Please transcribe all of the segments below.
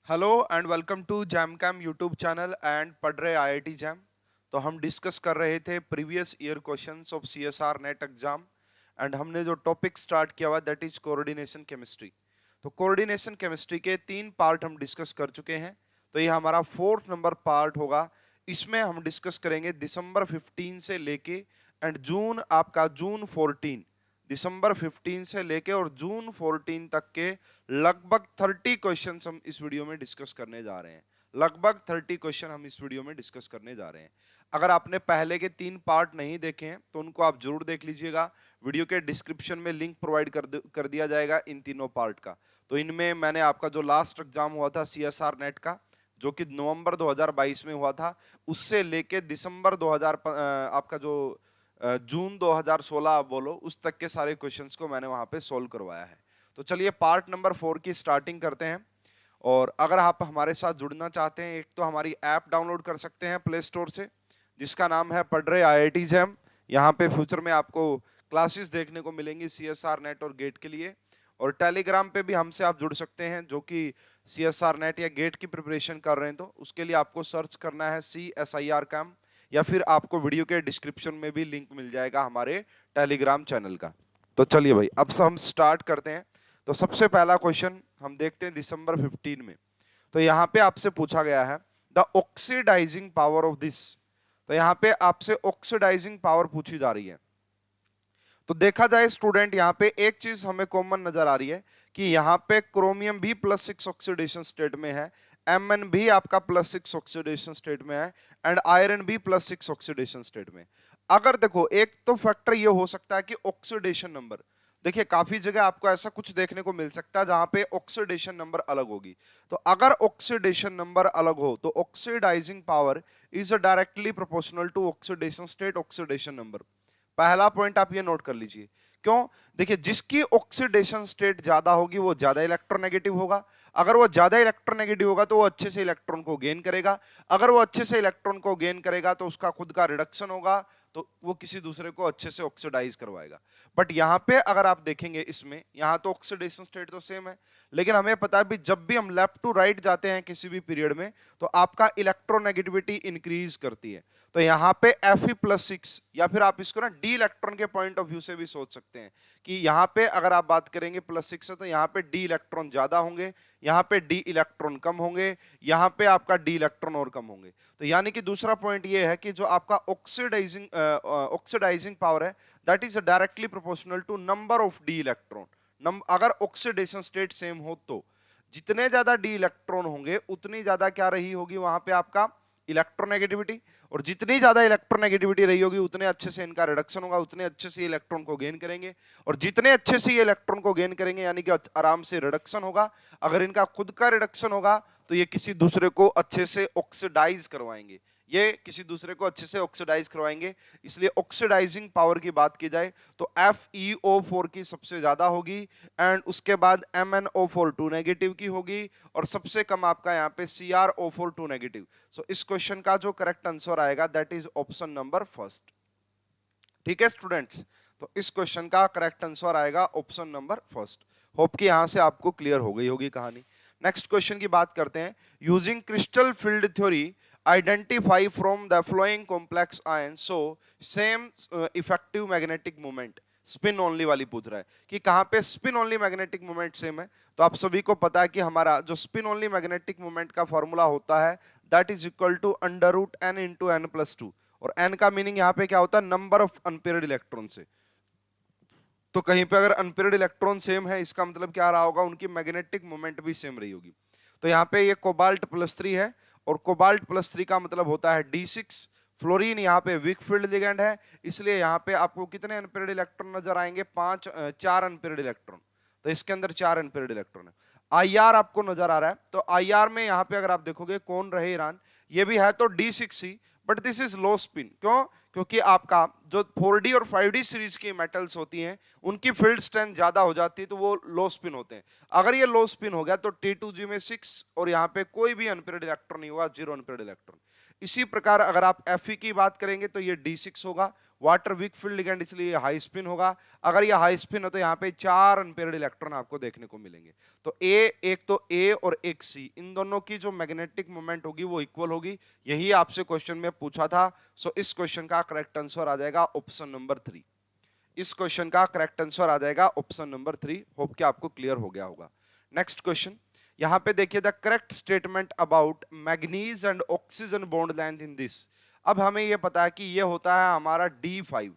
Hello and welcome to jam cam YouTube channel and पढ़ रहे IIT jam. तो हम डिस्कस कर रहे थे previous year questions of CSR net exam and हमने जो टॉपिक स्टार्ट किया हुआ दैट इज कोऑर्डिनेशन केमिस्ट्री। तो कोऑर्डिनेशन केमिस्ट्री के 3 पार्ट हम डिस्कस कर चुके हैं। तो ये हमारा 4th नंबर पार्ट होगा। इसमें हम डिस्कस करेंगे दिसंबर 15 से लेके एंड जून 14, दिसंबर 15 से लेके और जून 14 तक के लगभग 30 क्वेश्चंस हम इस वीडियो में डिस्कस करने जा रहे हैं। लगभग 30 क्वेश्चन हम इस वीडियो में डिस्कस करने जा रहे हैं। अगर आपने पहले के 3 पार्ट नहीं देखे हैं तो उनको आप जरूर देख लीजिएगा। वीडियो के डिस्क्रिप्शन में लिंक प्रोवाइड कर दिया जाएगा इन तीनों पार्ट का। तो इनमें मैंने आपका जो लास्ट एग्जाम हुआ था सीएसआर नेट का, जो कि नवंबर 2022 में हुआ था, उससे लेके दिसंबर 2000 आपका जो जून 2016 आप बोलो उस तक के सारे क्वेश्चंस को मैंने वहां पे सोल्व करवाया है। तो चलिए पार्ट नंबर 4 की स्टार्टिंग करते हैं। और अगर आप हमारे साथ जुड़ना चाहते हैं, एक तो हमारी ऐप डाउनलोड कर सकते हैं प्ले स्टोर से, जिसका नाम है पढ़ रहे आईआईटी जैम। यहाँ पे फ्यूचर में आपको क्लासेस देखने को मिलेंगी सीएसआर नेट और गेट के लिए। और टेलीग्राम पे भी हमसे आप जुड़ सकते हैं, जो कि सीएसआर नेट या गेट की प्रिपरेशन कर रहे हैं। तो उसके लिए आपको सर्च करना है CSIR कैम, या फिर आपको वीडियो के डिस्क्रिप्शन में भी लिंक मिल जाएगा हमारे टेलीग्राम चैनल का। तो चलिए भाई अब से हम स्टार्ट करते हैं। तो सबसे पहला क्वेश्चन हम देखते हैं दिसंबर 15 में। तो यहाँ पे आपसे पूछा गया है the oxidising power of this. तो यहाँ पे आपसे ऑक्सीडाइजिंग पावर पूछी जा रही है। तो देखा जाए स्टूडेंट, यहाँ पे एक चीज हमें कॉमन नजर आ रही है कि यहाँ पे क्रोमियम भी +6 ऑक्सीडेशन स्टेट में है, Mn भी आपका +6 ऑक्सीडेशन स्टेट में है एंड आयरन भी +6 ऑक्सीडेशन स्टेट में। अगर देखो, एक तो फैक्टर ये हो सकता है कि ऑक्सीडेशन नंबर, देखिए काफी जगह आपको ऐसा कुछ देखने को मिल सकता है जहां पे ऑक्सीडेशन नंबर अलग होगी। तो अगर ऑक्सीडेशन नंबर अलग हो तो oxidising power is directly proportional to oxidation state oxidation number. पहला पॉइंट आप ये नोट कर लीजिए। क्यों? देखिए जिसकी ऑक्सीडेशन स्टेट ज्यादा होगी वो ज्यादा इलेक्ट्रोनेगेटिव होगा। अगर वो ज्यादा इलेक्ट्रोनेगेटिव होगा तो वो अच्छे से इलेक्ट्रॉन को गेन करेगा। अगर वो अच्छे से इलेक्ट्रॉन को गेन करेगा तो उसका खुद का रिडक्शन होगा, तो वो किसी दूसरे को अच्छे से ऑक्सीडाइज करवाएगा। बट यहाँ पे अगर आप देखेंगे, इसमें यहाँ तो ऑक्सीडेशन स्टेट तो सेम है, लेकिन हमें पता है भी जब भी हम लेफ्ट टू राइट जाते हैं किसी भी पीरियड में तो आपका इलेक्ट्रोनेगेटिविटी इंक्रीज करती है। तो यहाँ पे Fe+6, या फिर आप इसको ना डी इलेक्ट्रॉन के पॉइंट ऑफ व्यू से भी सोच सकते हैं कि यहाँ पे अगर आप बात करेंगे +6 है तो यहाँ पे डी इलेक्ट्रॉन ज्यादा होंगे, यहाँ पे डी इलेक्ट्रॉन कम होंगे, यहाँ पे आपका डी इलेक्ट्रॉन और कम होंगे। तो यानी कि दूसरा पॉइंट ये है कि जो आपका ऑक्सीडाइजिंग पावर है that is directly proportional to number of D electron. अगर ऑक्सीडेशन स्टेट सेम हो तो जितने ज्यादा डी इलेक्ट्रॉन होंगे उतनी ज्यादा क्या रही होगी वहां पे आपका इलेक्ट्रोनेगेटिविटी, और जितनी ज्यादा इलेक्ट्रोनेगेटिविटी रही होगी उतने अच्छे से इनका रिडक्शन होगा, उतने अच्छे से इलेक्ट्रॉन को गेन करेंगे। और जितने अच्छे से ये इलेक्ट्रॉन को गेन करेंगे यानी कि आराम से रिडक्शन होगा। अगर इनका खुद का रिडक्शन होगा तो ये किसी दूसरे को अच्छे से ऑक्सीडाइज करवाएंगे, ये किसी दूसरे को अच्छे से ऑक्सीडाइज करवाएंगे। इसलिए ऑक्सीडाइजिंग पावर की बात की जाए तो FeO4 की सबसे ज्यादा होगी एंड उसके बाद MnO4 2 नेगेटिव की होगी और सबसे कम आपका यहाँ पे CrO4 2 नेगेटिव। सो इस क्वेश्चन का जो करेक्ट आंसर आएगा that is option number first. ठीक है स्टूडेंट्स, तो इस क्वेश्चन का करेक्ट आंसर आएगा ऑप्शन नंबर फर्स्ट। होप कि यहां से आपको क्लियर हो गई होगी कहानी। नेक्स्ट क्वेश्चन की बात करते हैं। Using crystal field theory identify from the flowing complex ion so same effective magnetic moment. Spin only वाली पूछ रहा है कि कहां पे spin only magnetic moment same है। तो आप सभी को पता है कि हमारा जो स्पिन ओनली मैग्नेटिक मोमेंट का फॉर्मूला होता है that is equal to √n into n+2। और n का मीनिंग यहाँ पे क्या होता है? नंबर ऑफ अनपेयर्ड इलेक्ट्रॉन से। तो कहीं पे अगर अनपेयर्ड इलेक्ट्रॉन सेम है इसका मतलब क्या रहा होगा? उनकी मैग्नेटिक मोमेंट भी सेम रही होगी। तो यहाँ पे ये कोबाल्ट +3 है और कोबाल्ट +3 का मतलब होता है D6। फ्लोरीन यहाँ पे वीक फील्ड लिगेंड है, इसलिए यहाँ पे आपको कितने अनपेयर्ड इलेक्ट्रॉन नजर आएंगे? 4 अनपेयर्ड इलेक्ट्रॉन। तो इसके अंदर 4 अनपेयर्ड इलेक्ट्रॉन है। IR आपको नजर आ रहा है, तो IR में यहाँ पे अगर आप देखोगे कौन रहे ईरान, ये भी है तो D6 but this is low spin. क्यों? क्योंकि आपका जो 4D और 5D सीरीज की मेटल्स होती हैं उनकी फील्ड स्ट्रेंथ ज्यादा हो जाती है तो वो लो स्पिन होते हैं। अगर ये लो स्पिन हो गया तो T2G में 6 और यहाँ पे कोई भी अनपेयर्ड इलेक्ट्रॉन नहीं होगा, 0 अनपेयर्ड इलेक्ट्रॉन। इसी प्रकार अगर आप Fe की बात करेंगे तो ये D6 होगा, वाटर वीक फील्ड लिगेंड, इसलिए हाई स्पिन होगा। अगर ये हाई स्पिन हो तो यहाँ पे 4 अनपेयर्ड इलेक्ट्रॉन आपको देखने को मिलेंगे। तो एक तो ए और एक सी, इन दोनों की जो मैग्नेटिक मोमेंट होगी वो इक्वल होगी। यही आपसे क्वेश्चन में पूछा था। सो इस क्वेश्चन का करेक्ट आंसर आ जाएगा ऑप्शन नंबर 3। इस क्वेश्चन का करेक्ट आंसर आ जाएगा ऑप्शन नंबर 3। होप कि आपको क्लियर हो गया होगा। नेक्स्ट क्वेश्चन यहां पे देखिए, the correct statement about manganese and oxygen bond length in this. अब हमें यह पता है कि यह होता है हमारा D5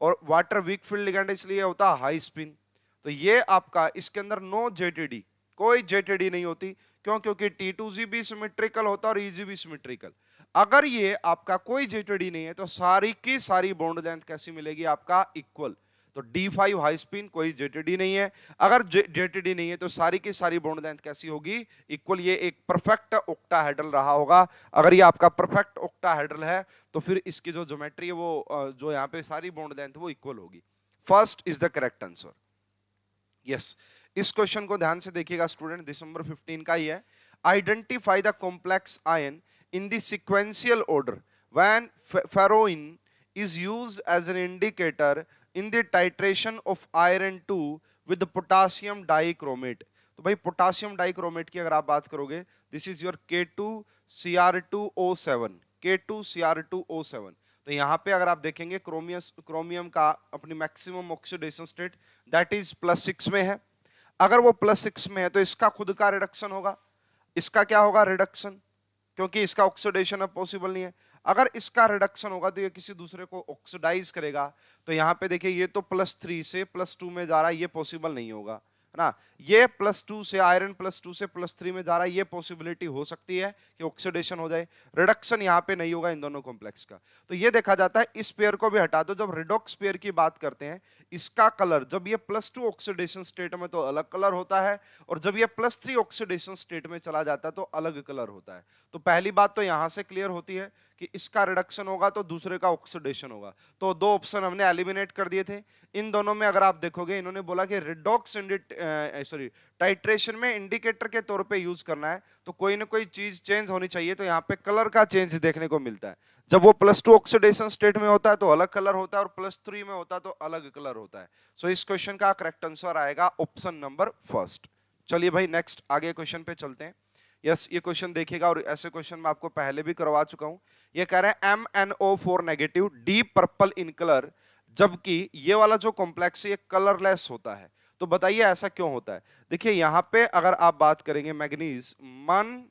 और वाटर वीक फील्ड लिगेंड, इसलिए होता है हाई स्पिन। तो ये आपका इसके अंदर नो जेटीडी, कोई जेटीडी नहीं होती। क्यों? क्योंकि T2G भी सिमेट्रिकल होता है और EG भी सिमेट्रिकल। अगर ये आपका कोई जेटीडी नहीं है तो सारी की सारी बॉन्ड लेंथ कैसी मिलेगी? आपका इक्वल। तो D5 हाई स्पिन, कोई जेटीडी नहीं है। अगर जेटीडी नहीं है तो सारी की सारी बॉन्ड लेंथ कैसी होगी? इक्वल। ये एक परफेक्ट ऑक्टाहेड्रल रहा होगा। अगर ये आपका परफेक्ट ऑक्टाहेड्रल है तो फिर इसकी जो ज्योमेट्री है वो जो यहाँ पे सारी बॉन्ड लेंथ वो इक्वल होगी। First is the correct answer. Yes, इस क्वेश्चन को ध्यान से देखिएगा स्टूडेंट, दिसंबर 15 का ही है। Identify the complex ion in the sequential order when ferroin is used as an indicator in the titration of iron 2 with potassium dichromate। तो भाई potassium dichromate की अगर आप बात करोगे, this is your K2Cr2O7, K2Cr2O7। तो यहाँ पे अगर आप देखेंगे क्रोमियम का अपनी maximum oxidation state that is +6 में है। अगर वो +6 में है तो इसका खुद का रिडक्शन होगा। इसका क्या होगा? रिडक्शन, क्योंकि इसका ऑक्सीडेशन अब पॉसिबल नहीं है। अगर इसका रिडक्शन होगा तो ये किसी दूसरे को ऑक्सीडाइज करेगा। तो यहाँ पे देखिए ये तो +3 से +2 में जा रहा है, ये पॉसिबल नहीं होगा, है ना। ये +2 से आयरन +2 से +3 में जा रहा है, ये पॉसिबिलिटी हो सकती है कि ऑक्सीडेशन हो जाए। रिडक्शन यहाँ पे नहीं होगा इन दोनों कॉम्प्लेक्स का। तो ये देखा जाता है। इस पेयर को भी हटा दो। जब रिडॉक्स पेयर की बात करते हैं, इसका कलर जब ये +2 ऑक्सीडेशन स्टेट में तो अलग कलर होता है, और जब ये +3 ऑक्सीडेशन स्टेट में चला जाता है तो अलग कलर होता है। तो पहली बात तो यहां से क्लियर होती है कि इसका रिडक्शन होगा तो दूसरे का ऑक्सीडेशन होगा। तो दो ऑप्शन हमने एलिमिनेट कर दिए थे। इन दोनों में अगर आप देखोगे, इन्होंने बोला कि रिडॉक्स टाइट्रेशन में इंडिकेटर के तौर पे यूज करना है, तो कोई ना कोई चीज चेंज होनी चाहिए। तो यहाँ पे कलर का चेंज देखने को मिलता है। जब वो +2 ऑक्सीडेशन स्टेट में होता है तो अलग कलर होता है, और +3 में होता है तो अलग कलर होता है। सो इस क्वेश्चन का करेक्ट आंसर आएगा ऑप्शन नंबर फर्स्ट। चलिए भाई नेक्स्ट आगे क्वेश्चन पे चलते हैं। यस, ये क्वेश्चन देखिएगा, और ऐसे क्वेश्चन मैं आपको पहले भी करवा चुका हूं। ये कह रहे हैं MnO4 negative deep purple in colour, जबकि ये वाला जो कॉम्प्लेक्स है ये कलरलेस होता है। तो बताइए ऐसा क्यों होता है? देखिए यहां पे अगर आप बात करेंगे मैग्नीज मन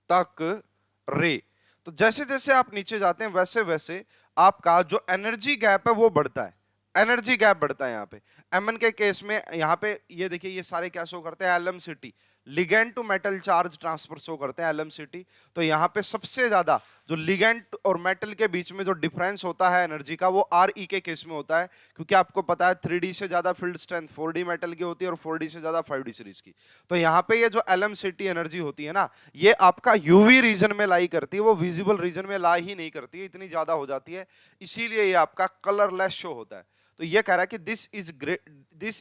तक रे, तो जैसे जैसे आप नीचे जाते हैं वैसे वैसे आपका जो एनर्जी गैप है वो बढ़ता है। एनर्जी गैप बढ़ता है यहाँ पे। Mn के केस में यहाँ पे ये देखिए, ये सारे क्या शो करते हैं? LMCT, ligand to metal charge transfer show करते हैं, LMCT। तो यहाँ पे सबसे ज्यादा जो लिगेंड और मेटल के बीच में जो डिफरेंस होता है एनर्जी का, वो Re के केस में होता है। क्योंकि आपको पता है 3D से ज्यादा फील्ड स्ट्रेंथ 4D मेटल की होती है और 4D से ज्यादा 5D सीरीज की। तो यहाँ पे ये जो LMCT एनर्जी होती है ना, ये आपका UV रीजन में लाई करती है, वो विजिबल रीजन में लाई ही नहीं करती है, इतनी ज्यादा हो जाती है। इसीलिए ये आपका कलरलेस शो होता है। तो ये कह रहा है कि this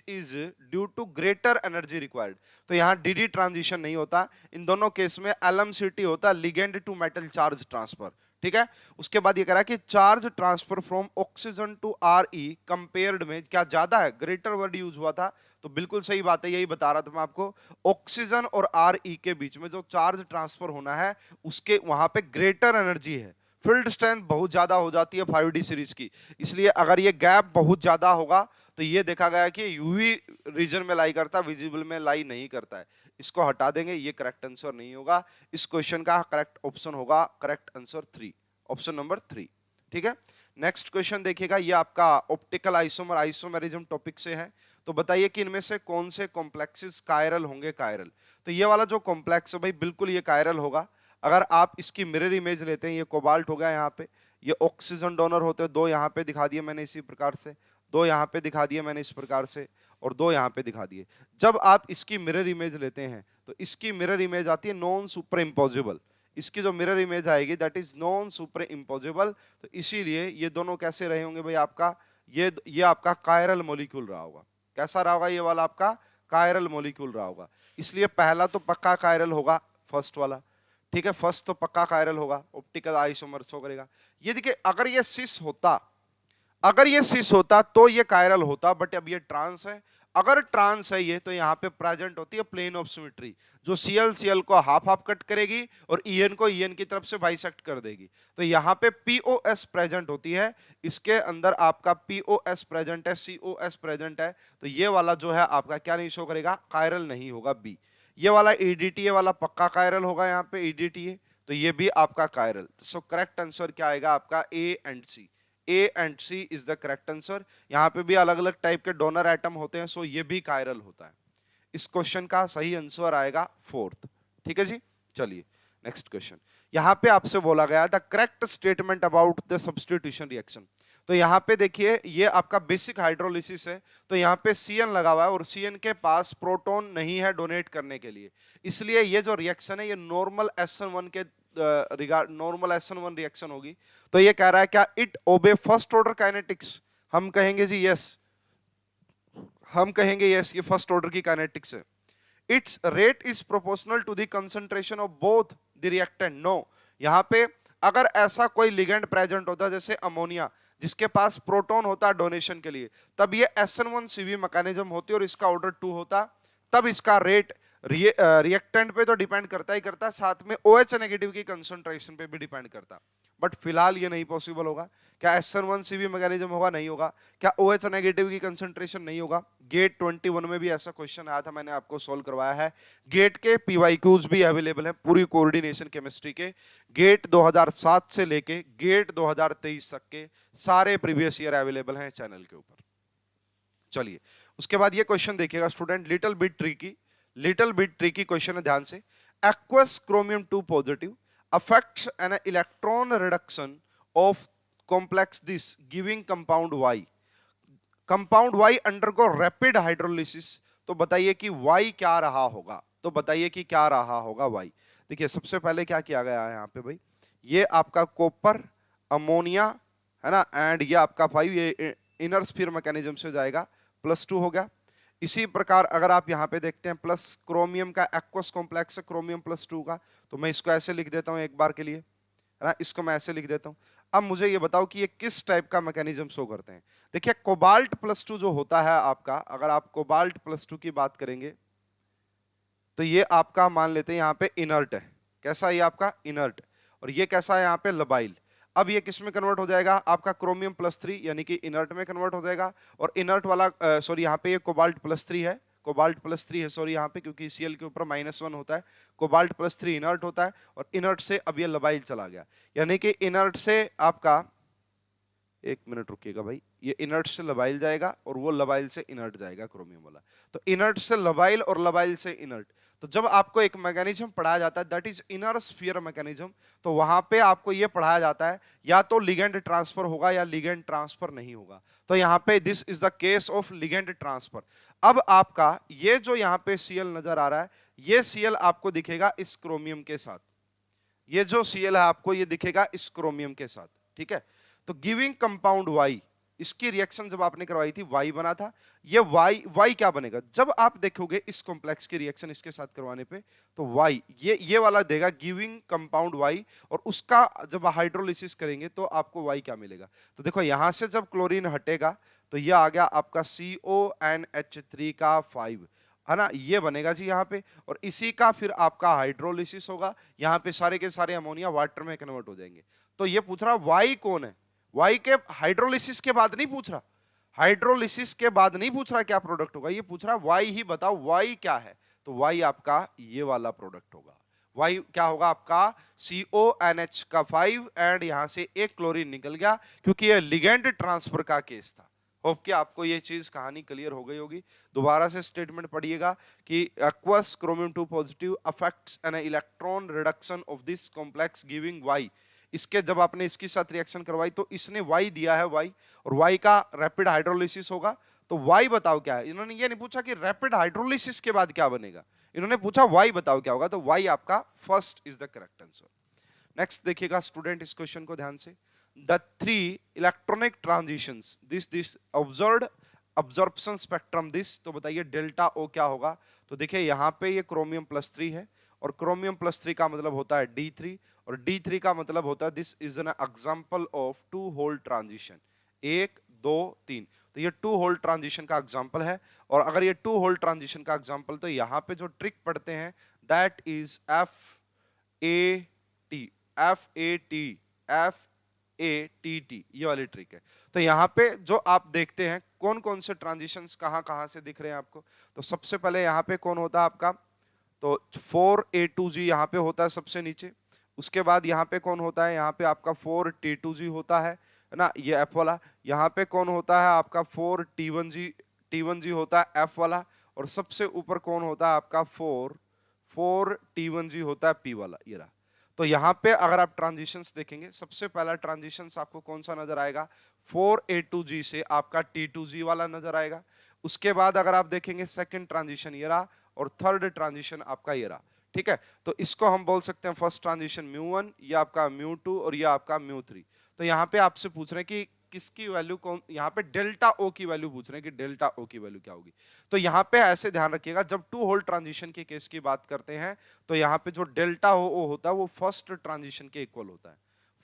is due to greater energy required. तो यहां DD ट्रांजिशन नहीं होता, इन दोनों केस में LMCT होता है, ligand to metal charge transfer. ठीक है। उसके बाद ये कह रहा है कि charge transfer from oxygen to Re compared में क्या ज्यादा है? ग्रेटर वर्ड यूज हुआ था, तो बिल्कुल सही बात है, यही बता रहा था मैं आपको। ऑक्सीजन और Re के बीच में जो चार्ज ट्रांसफर होना है उसके वहां पे ग्रेटर एनर्जी है, फील्ड स्ट्रेंथ बहुत ज्यादा हो जाती है 5D सीरीज की। इसलिए अगर ये गैप बहुत ज्यादा होगा तो ये देखा गया कि यूवी रीजन में लाई करता, विजिबल में लाई नहीं करता है। इसको हटा देंगे, ये करेक्ट आंसर नहीं होगा। इस क्वेश्चन का करेक्ट ऑप्शन होगा करेक्ट आंसर 3, ऑप्शन नंबर 3। ठीक है। नेक्स्ट क्वेश्चन देखिएगा, ये आपका ऑप्टिकल आइसोमर आइसोमेरिज्म टॉपिक से है। तो बताइए कि इनमें से कौन से कॉम्प्लेक्सेस कायरल होंगे? कायरल, तो ये वाला जो कॉम्प्लेक्स है भाई बिल्कुल ये कायरल होगा। अगर आप इसकी मिरर इमेज लेते हैं, ये कोबाल्ट हो गया, यहाँ पे ये ऑक्सीजन डोनर होते हैं, 2 यहाँ पे दिखा दिए मैंने इसी प्रकार से, 2 यहाँ पे दिखा दिए मैंने इस प्रकार से, और 2 यहाँ पे दिखा दिए। जब आप इसकी मिरर इमेज लेते हैं तो इसकी मिरर इमेज आती है नॉन सुपर इम्पोजिबल। इसकी जो मिरर इमेज आएगी that is non super imposable. तो इसीलिए ये दोनों कैसे रहे होंगे भाई? आपका ये आपका कायरल मॉलिक्यूल रहा होगा। कैसा रहा होगा? ये वाला आपका कायरल मॉलिक्यूल रहा होगा। इसलिए पहला तो पक्का कायरल होगा, फर्स्ट वाला। ठीक है, फर्स्ट तो पक्का कायरल होगा, ऑप्टिकल आइसोमर शो करेगा। ये देखिए अगर ये सिस होता तो ये कायरल होता, बट अब ये ट्रांस है। अगर ट्रांस है ये तो यहाँ पे प्रेजेंट होती है प्लेन ऑफ सिमेट्री, जो सीएल को हाफ हाफ कट करेगी और ईएन को ईएन की तरफ से बाइसेक्ट कर देगी। तो यहाँ पे पीओएस प्रेजेंट होती है, इसके अंदर आपका पीओएस प्रेजेंट है, सीओएस प्रेजेंट है, तो ये वाला जो है आपका क्या नहीं शो करेगा, कायरल नहीं होगा बी। ये वाला ईडीटीए वाला पक्का कायरल होगा, यहाँ पे ईडीटीए, तो ये भी आपका कायरल। सो करेक्ट आंसर क्या आएगा आपका, A and C. A and C is the correct answer. यहाँ पे भी अलग अलग टाइप के डोनर एटम होते हैं, सो ये भी कायरल होता है। इस क्वेश्चन का सही आंसर आएगा फोर्थ। ठीक है जी, चलिए नेक्स्ट क्वेश्चन। यहाँ पे आपसे बोला गया the correct statement about the substitution reaction. तो यहाँ पे देखिए ये आपका बेसिक हाइड्रोलिसिस है, तो यहाँ पे CN लगा हुआ है और CN के पास प्रोटॉन नहीं है डोनेट करने के लिए, इसलिए ये जो रिएक्शन है ये नॉर्मल SN1 के नॉर्मल SN1 रिएक्शन होगी। तो ये कह रहा है क्या इट ओबे फर्स्ट ऑर्डर काइनेटिक्स, हम कहेंगे जी यस, हम कहेंगे यस, ये फर्स्ट ऑर्डर की काइनेटिक्स है। Its rate is proportional to the concentration of both the reactant, no. यहाँ पे अगर ऐसा कोई लिगेंड प्रेजेंट होता है जैसे अमोनिया जिसके पास प्रोटॉन होता डोनेशन के लिए, तब ये SN1CV मैकेनिज्म होती और इसका ऑर्डर 2 होता, तब इसका रेट रिएक्टेंट पे तो डिपेंड करता ही करता, साथ में OH नेगेटिव की कंसंट्रेशन पे भी डिपेंड करता। बट फिलहाल ये नहीं पॉसिबल होगा। क्या SN1CV मैकेनिज्म होगा, नहीं होगा। क्या OH नेगेटिव की कंसंट्रेशन नहीं होगा। गेट 21 में भी ऐसा क्वेश्चन आया था, मैंने आपको सॉल्व करवाया है। गेट के PYQs भी अवेलेबल हैं पूरी कोऑर्डिनेशन केमिस्ट्री के, गेट 2007 से लेके गेट 2023 तक के सारे प्रीवियस ईयर अवेलेबल हैं चैनल के ऊपर। चलिए उसके बाद ये क्वेश्चन देखिएगा student, little bit tricky question है, ध्यान से। Aqueous chromium 2 positive affects an electron reduction of complex this giving compound Y. Compound Y undergo rapid hydrolysis, तो बताइए कि Y क्या रहा होगा, तो बताइए कि क्या रहा होगा Y। देखिए सबसे पहले क्या किया गया है यहाँ पे भाई, ये आपका कॉपर अमोनिया है ना, एंड ये आपका 5 ये इनर स्फीयर मैकेनिज्म से जाएगा, +2 हो गया। इसी प्रकार अगर आप यहाँ पे देखते हैं प्लस क्रोमियम का एक्वस कॉम्प्लेक्स है क्रोमियम +2 का, तो मैं इसको ऐसे लिख देता हूँ एक बार के लिए, है ना, इसको मैं ऐसे लिख देता हूँ। अब मुझे ये बताओ कि ये किस टाइप का मैकेनिज्म शो करते हैं। देखिए कोबाल्ट +2 जो होता है आपका, अगर आप कोबाल्ट +2 की बात करेंगे तो ये आपका मान लेते हैं यहाँ पे इनर्ट है, कैसा, ये आपका इनर्ट, और ये कैसा है यहाँ पे लबाइल। अब ये किस में कन्वर्ट हो जाएगा, आपका क्रोमियम +3 यानी कि इनर्ट में कन्वर्ट हो जाएगा, और इनर्ट वाला सॉरी यहाँ पे ये कोबाल्ट +3 है, कोबाल्ट +3 है सॉरी यहाँ पे, क्योंकि Cl के ऊपर -1 होता है, कोबाल्ट +3 इनर्ट होता है, और इनर्ट से अब ये लबाइल चला गया, यानी कि इनर्ट से आपका, एक मिनट रुकिएगा भाई, ये इनर्ट से लबाइल जाएगा और वो लबाइल से इनर्ट जाएगा क्रोमियम वाला, तो इनर्ट से लबाइल और लबाइल से इनर्ट। तो जब आपको एक मैकेनिज्म पढ़ाया जाता है that is inner sphere mechanism, तो वहां पे आपको ये पढ़ाया जाता है या तो लिगेंड ट्रांसफर होगा या लिगेंड ट्रांसफर नहीं होगा। तो यहाँ पे this is the case of ligand transfer. अब आपका ये जो यहाँ पे Cl नजर आ रहा है, ये Cl आपको दिखेगा इस क्रोमियम के साथ, ये जो Cl है आपको ये दिखेगा इस क्रोमियम के साथ, ठीक है। तो गिविंग कंपाउंड Y, इसकी रिएक्शन जब आपने करवाई थी Y बना था, ये Y क्या बनेगा, जब आप देखोगे इस कॉम्प्लेक्स की रिएक्शन इसके साथ करवाने पे, तो Y ये वाला देगा गिविंग कंपाउंड Y, और उसका जब हाइड्रोलिसिस करेंगे तो आपको Y क्या मिलेगा। तो देखो यहां से जब क्लोरीन हटेगा तो ये आ गया आपका CONH3 का 5, है ना, ये बनेगा जी यहाँ पे, और इसी का फिर आपका हाइड्रोलिसिस होगा, यहाँ पे सारे के सारे अमोनिया वाटर में कन्वर्ट हो जाएंगे। तो ये पूछ रहा Y कौन है, Y के हाइड्रोलिसिस के बाद नहीं पूछ रहा, हाइड्रोलिसिस के बाद नहीं पूछ रहा क्या प्रोडक्ट होगा, ये पूछ रहा Y ही बताओ Y क्या है। तो Y आपका ये वाला प्रोडक्ट होगा, Y क्या होगा आपका CONH का 5, एंड यहां से एक क्लोरीन निकल गया क्योंकि ये लिगेंड ट्रांसफर का केस था। होप कि आपको ये चीज कहानी क्लियर हो गई होगी। दोबारा से स्टेटमेंट पढ़िएगा कि aqueous chromium 2 positive affects an electron reduction of this complex giving Y। इसके जब आपने इसके साथ रिएक्शन करवाई तो इसने Y दिया है Y, और Y का रैपिड हाइड्रोलिसिस होगा, तो Y बताओ क्या है। इन्होंने ये नहीं पूछा कि रैपिड हाइड्रोलिसिस के बाद क्या बनेगा, इन्होंने पूछा Y बताओ क्या होगा, तो Y आपका first is the correct answer. Next देखिएगा स्टूडेंट इस क्वेश्चन को ध्यान से, the 3 electronic transitions this observed absorption spectrum this, तो बताइए डेल्टा O क्या होगा। तो देखिए यहाँ पे ये क्रोमियम +3 है और क्रोमियम +3 का मतलब होता है D3, और D3 का मतलब होता है this is an example of 2 whole transition, 1 2 3। तो ये 2 होल ट्रांजिशन का एग्जांपल है, और अगर ये 2 होल ट्रांजिशन का एग्जांपल, तो यहाँ पे जो ट्रिक पढ़ते हैं दैट इज FAT, ये वाली ट्रिक है। तो यहाँ पे जो आप देखते हैं कौन कौन से ट्रांजिशंस कहाँ कहाँ से दिख रहे हैं आपको, तो सबसे पहले यहाँ पे कौन होता है आपका, तो 4A2G यहाँ पे होता है सबसे नीचे। उसके बाद यहाँ पे कौन होता है, यहाँ पे आपका 4T2G होता है ना, ये F वाला। यहाँ पे कौन होता है आपका 4T1G होता है F वाला, और सबसे ऊपर कौन होता है आपका 4T1G होता है P वाला, ये रहा। तो यहाँ पे अगर आप ट्रांजिशंस देखेंगे, सबसे पहला ट्रांजिशंस आपको कौन सा नजर आएगा, 4A2G से आपका T2G वाला नजर आएगा। उसके बाद अगर आप देखेंगे सेकंड ट्रांजिशन ये रहा, और थर्ड ट्रांजिशन आपका ये रहा, ठीक है। तो इसको हम बोल सकते हैं फर्स्ट ट्रांजिशन μ1, ये आपका μ2 और ये आपका μ3। तो यहाँ पे आपसे पूछ रहे हैं कि किसकी वैल्यू कौन, यहाँ पे डेल्टा ओ की वैल्यू पूछ रहे हैं कि डेल्टा ओ की वैल्यू क्या होगी। तो यहाँ पे ऐसे ध्यान रखिएगा, जब 2 होल ट्रांजिशन के केस की बात करते हैं तो यहाँ पे जो डेल्टा ओ होता है वो फर्स्ट ट्रांजिशन के इक्वल होता है,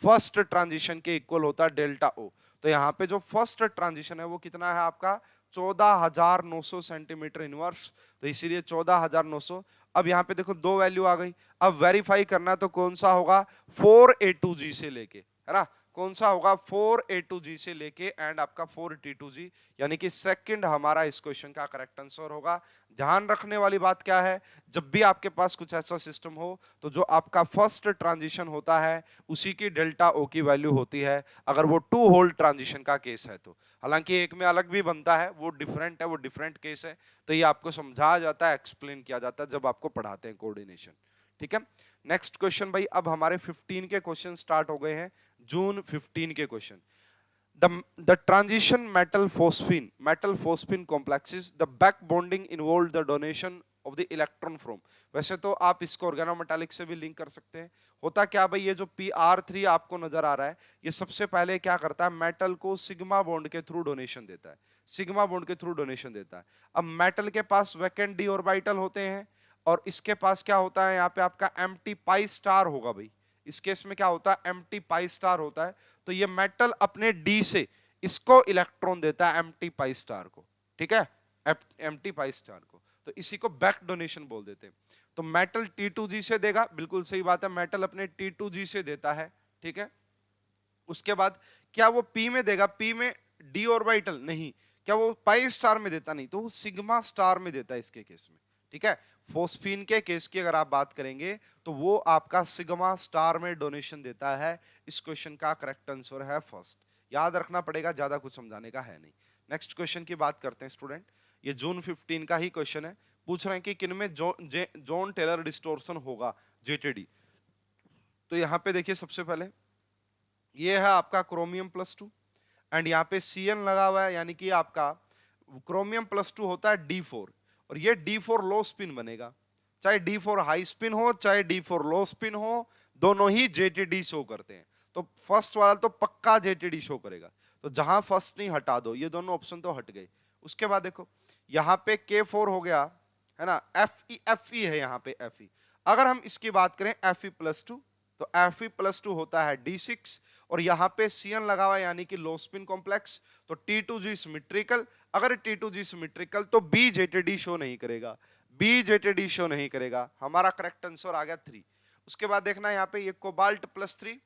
फर्स्ट ट्रांजिशन के इक्वल होता है डेल्टा ओ। तो यहाँ पे जो फर्स्ट ट्रांजिशन है वो कितना है आपका 14,900 सेंटीमीटर इनवर्स, तो इसीलिए 14,900। अब यहाँ पे देखो 2 वैल्यू आ गई, अब वेरीफाई करना तो कौन सा होगा 4A2G से लेके, है ना, कौन सा होगा 4A2G से लेके एंड आपका 4T2G, यानी कि सेकंड हमारा इस क्वेश्चन का करेक्ट आंसर होगा। ध्यान रखने वाली बात क्या है, जब भी आपके पास कुछ ऐसा सिस्टम हो तो जो आपका फर्स्ट ट्रांजिशन होता है उसी की डेल्टा ओ की वैल्यू होती है, अगर वो 2 होल ट्रांजिशन का केस है तो। हालांकि एक में अलग भी बनता है, वो डिफरेंट है, वो डिफरेंट केस है, तो ये आपको समझाया जाता है, एक्सप्लेन किया जाता है जब आपको पढ़ाते हैं कोऑर्डिनेशन, ठीक है। नेक्स्ट क्वेश्चन भाई, अब हमारे 15 के क्वेश्चन स्टार्ट हो गए हैं, जून 15 के question. The transition metal phosphine complexes, the back bonding involved the donation of the electron from। वैसे तो आप इसको ऑर्गेनोमेटालिक से भी लिंक कर सकते हैं। होता क्या भाई, ये जो PR3 आपको नजर आ रहा है, ये सबसे पहले क्या करता है, मेटल को सिग्मा बॉन्ड के थ्रू डोनेशन देता है, सिग्मा बॉन्ड के थ्रू डोनेशन देता है। अब मेटल के पास वैकेंट डी ऑर्बिटल होते हैं, और इसके पास क्या होता है, यहाँ पे आपका एम्प्टी पाई स्टार होगा भाई, इस केस में क्या होता है एम्प्टी पाई स्टार होता है। तो ये मेटल अपने डी से इसको इलेक्ट्रॉन देता है एम्प्टी पाई स्टार को, ठीक है, एम्प्टी पाई स्टार को, तो इसी को बैक डोनेशन बोल देते हैं। तो मेटल T2G से देगा, बिल्कुल सही बात है, मेटल अपने T2G से देता है, ठीक है। उसके बाद क्या वो P में देगा, P में डी ऑर्बिटल नहीं, क्या वो पाई स्टार में देता, नहीं, तो वो सिग्मा स्टार में देता है इसके केस में, ठीक है। फोस्फीन के केस की अगर आप बात करेंगे तो वो आपका सिग्मा स्टार में डोनेशन देता है। इस क्वेश्चन का करेक्ट आंसर है फर्स्ट, याद रखना पड़ेगा, ज्यादा कुछ समझाने का है नहीं। नेक्स्ट क्वेश्चन की बात करते हैं स्टूडेंट, ये जून 15 का ही क्वेश्चन है, पूछ रहे हैं कि किनमें जॉन टेलर डिस्टोर्शन होगा, JTD। तो यहाँ पे देखिए सबसे पहले ये है आपका क्रोमियम +2 एंड यहाँ पे Cn लगा हुआ है, यानी कि आपका क्रोमियम +2 होता है D4, और ये D4 लो स्पिन बनेगा, चाहे D4 हाई स्पिन हो चाहे D4 लो स्पिन हो, दोनों ही JTD शो करते हैं। तो फर्स्ट वाला तो पक्का JTD शो करेगा, तो जहां फर्स्ट नहीं हटा दो, ये दोनों ऑप्शन तो हट गए। उसके बाद देखो यहाँ पे K4 हो गया, है ना, Fe है यहाँ पे Fe। अगर हम इसकी बात करें Fe+2, तो Fe+2 होता है D6, और यहाँ पे Cn लगा हुआ है यानी कि लो स्पिन कॉम्प्लेक्स, तो T2G सिमेट्रिकल। अगर T2G सिमेट्रिकल तो BJTD शो नहीं करेगा, BJTD शो नहीं करेगा, हमारा करेक्ट आंसर आ गया 3। उसके बाद देखना यहाँ पे ये कोबाल्ट +3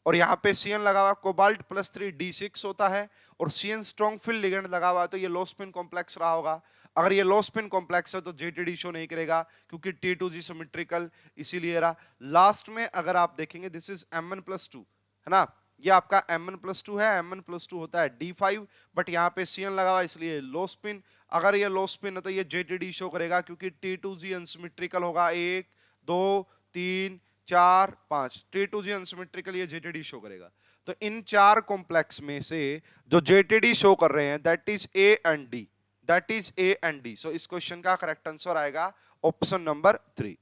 और यहाँ पे Cn लगा हुआ, कोबाल्ट +3 D6 होता है, और Cn स्ट्रॉन्ग फील्ड लिगेंड लगा हुआ है, तो ये लो स्पिन कॉम्प्लेक्स रहा होगा। अगर ये लो स्पिन कॉम्प्लेक्स है तो JTD शो नहीं करेगा क्योंकि T2G सिमेट्रिकल, इसीलिए रहा। लास्ट में अगर आप देखेंगे दिस इज Mn+2, है ना, ये आपका Mn+2 है, Mn+2 होता है D5, बट यहाँ पे Cn लगा हुआ इसलिए लो स्पिन। अगर ये लो स्पिन है तो ये JTD शो करेगा क्योंकि T2G अनसिमेट्रिकल होगा, 1 2 3 4 5, T2G अनसिमेट्रिकल, ये JTD शो करेगा। तो इन 4 कॉम्प्लेक्स में से जो JTD शो कर रहे हैं that is A and D, that is A and D। सो इस क्वेश्चन का करेक्ट आंसर आएगा ऑप्शन नंबर 3।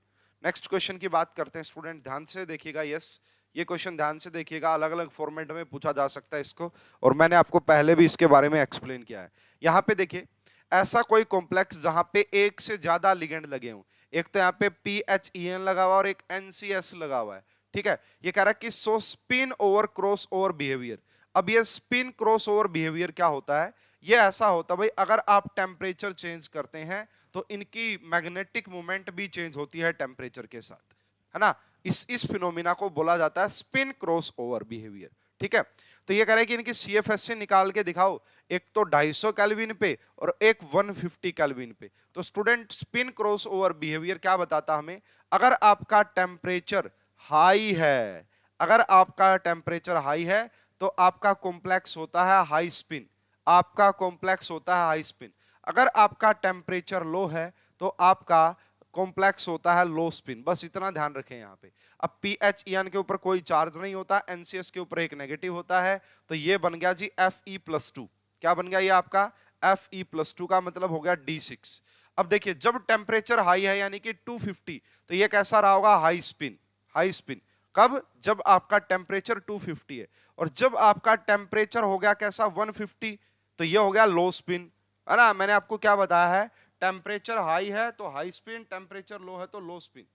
नेक्स्ट क्वेश्चन की बात करते हैं स्टूडेंट, ध्यान से देखिएगा, यस ये क्वेश्चन ध्यान से देखिएगा, अलग अलग फॉर्मेट में पूछा जा सकता है इसको, और मैंने आपको पहले भी इसके बारे में एक्सप्लेन किया है। यहाँ पे देखिए ऐसा कोई कॉम्प्लेक्स जहां पे एक से ज्यादा लिगेंड लगे हों, एक तो यहाँ पे PHEN लगा हुआ और एक NCS लगा हुआ है, ठीक है। ये कह रहा है कि so spin over cross over behaviour. अब ये स्पिन क्रॉस ओवर बिहेवियर क्या होता है? ये ऐसा होता है भाई, अगर आप टेम्परेचर चेंज करते हैं तो इनकी मैग्नेटिक मूवमेंट भी चेंज होती है टेम्परेचर के साथ, है ना। इस फिनोमिना को बोला जाता है स्पिन क्रॉस ओवर बिहेवियर, ठीक है। तो ये कह रहा है कि इनकी CFSC निकाल के दिखाओ, एक तो 250 केल्विन पे और एक 150 केल्विन पे। तो student spin cross over behaviour क्या बताता हमें? अगर आपका टेम्परेचर हाई है, अगर आपका टेम्परेचर हाई है तो आपका कॉम्प्लेक्स होता है हाई स्पिन, आपका कॉम्प्लेक्स होता है हाई स्पिन। अगर आपका टेम्परेचर लो है तो आपका कॉम्प्लेक्स होता है लो स्पिन। बस इतना ध्यान रखें यहाँ पे। अब PHEN के ऊपर कोई चार्ज नहीं होता, NCS के ऊपर एक नेगेटिव होता है, तो ये बन गया जी Fe+2। क्या बन गया ये आपका? Fe+2 का मतलब हो गया D6। अब देखिए जब टेम्परेचर हाई है यानी कि 250, तो ये कैसा रहा होगा? High spin, high spin. कब? जब आपका टेम्परेचर 250 है। और जब आपका टेम्परेचर हो गया कैसा? 150, तो ये हो गया लो स्पिन, है ना। मैंने आपको क्या बताया है? टेम्परेचर हाई है तो हाई स्पिन, टेम्परेचर लो है तो लो स्पिन,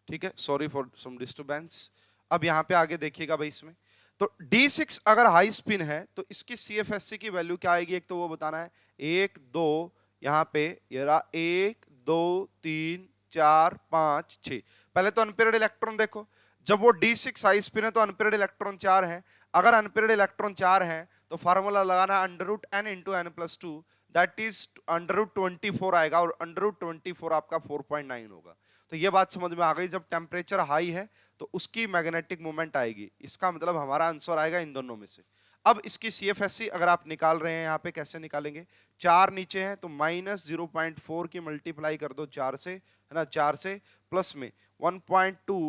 ठीक है। Sorry for some disturbance. अब यहां पे आगे देखिएगा भाई, इसमें तो D6 अगर हाई स्पिन है तो इसकी CFSC की वैल्यू क्या आएगी? एक तो वो बताना है। 1 2 यहाँ पे ये रहा, 1 2 3 4 5 6। पहले तो अनपेयर्ड इलेक्ट्रॉन देखो, जब वो D6 हाई स्पिन है तो अनपेयर्ड इलेक्ट्रॉन 4 है। अगर अनपेयर्ड इलेक्ट्रॉन 4 है तो फार्मूला लगाना √n × n+2, दैट इज √24 आएगा, और √24 आपका 4.9 होगा। तो ये बात समझ में आ गई, जब टेम्परेचर हाई है तो उसकी मैग्नेटिक मूवमेंट आएगी। इसका मतलब हमारा आंसर आएगा इन दोनों में से। अब इसकी CFSC अगर आप निकाल रहे हैं यहाँ पे, कैसे निकालेंगे? 4 नीचे है तो -0.4 की मल्टीप्लाई कर दो 4 से, है ना, 4 से, प्लस में 1.2,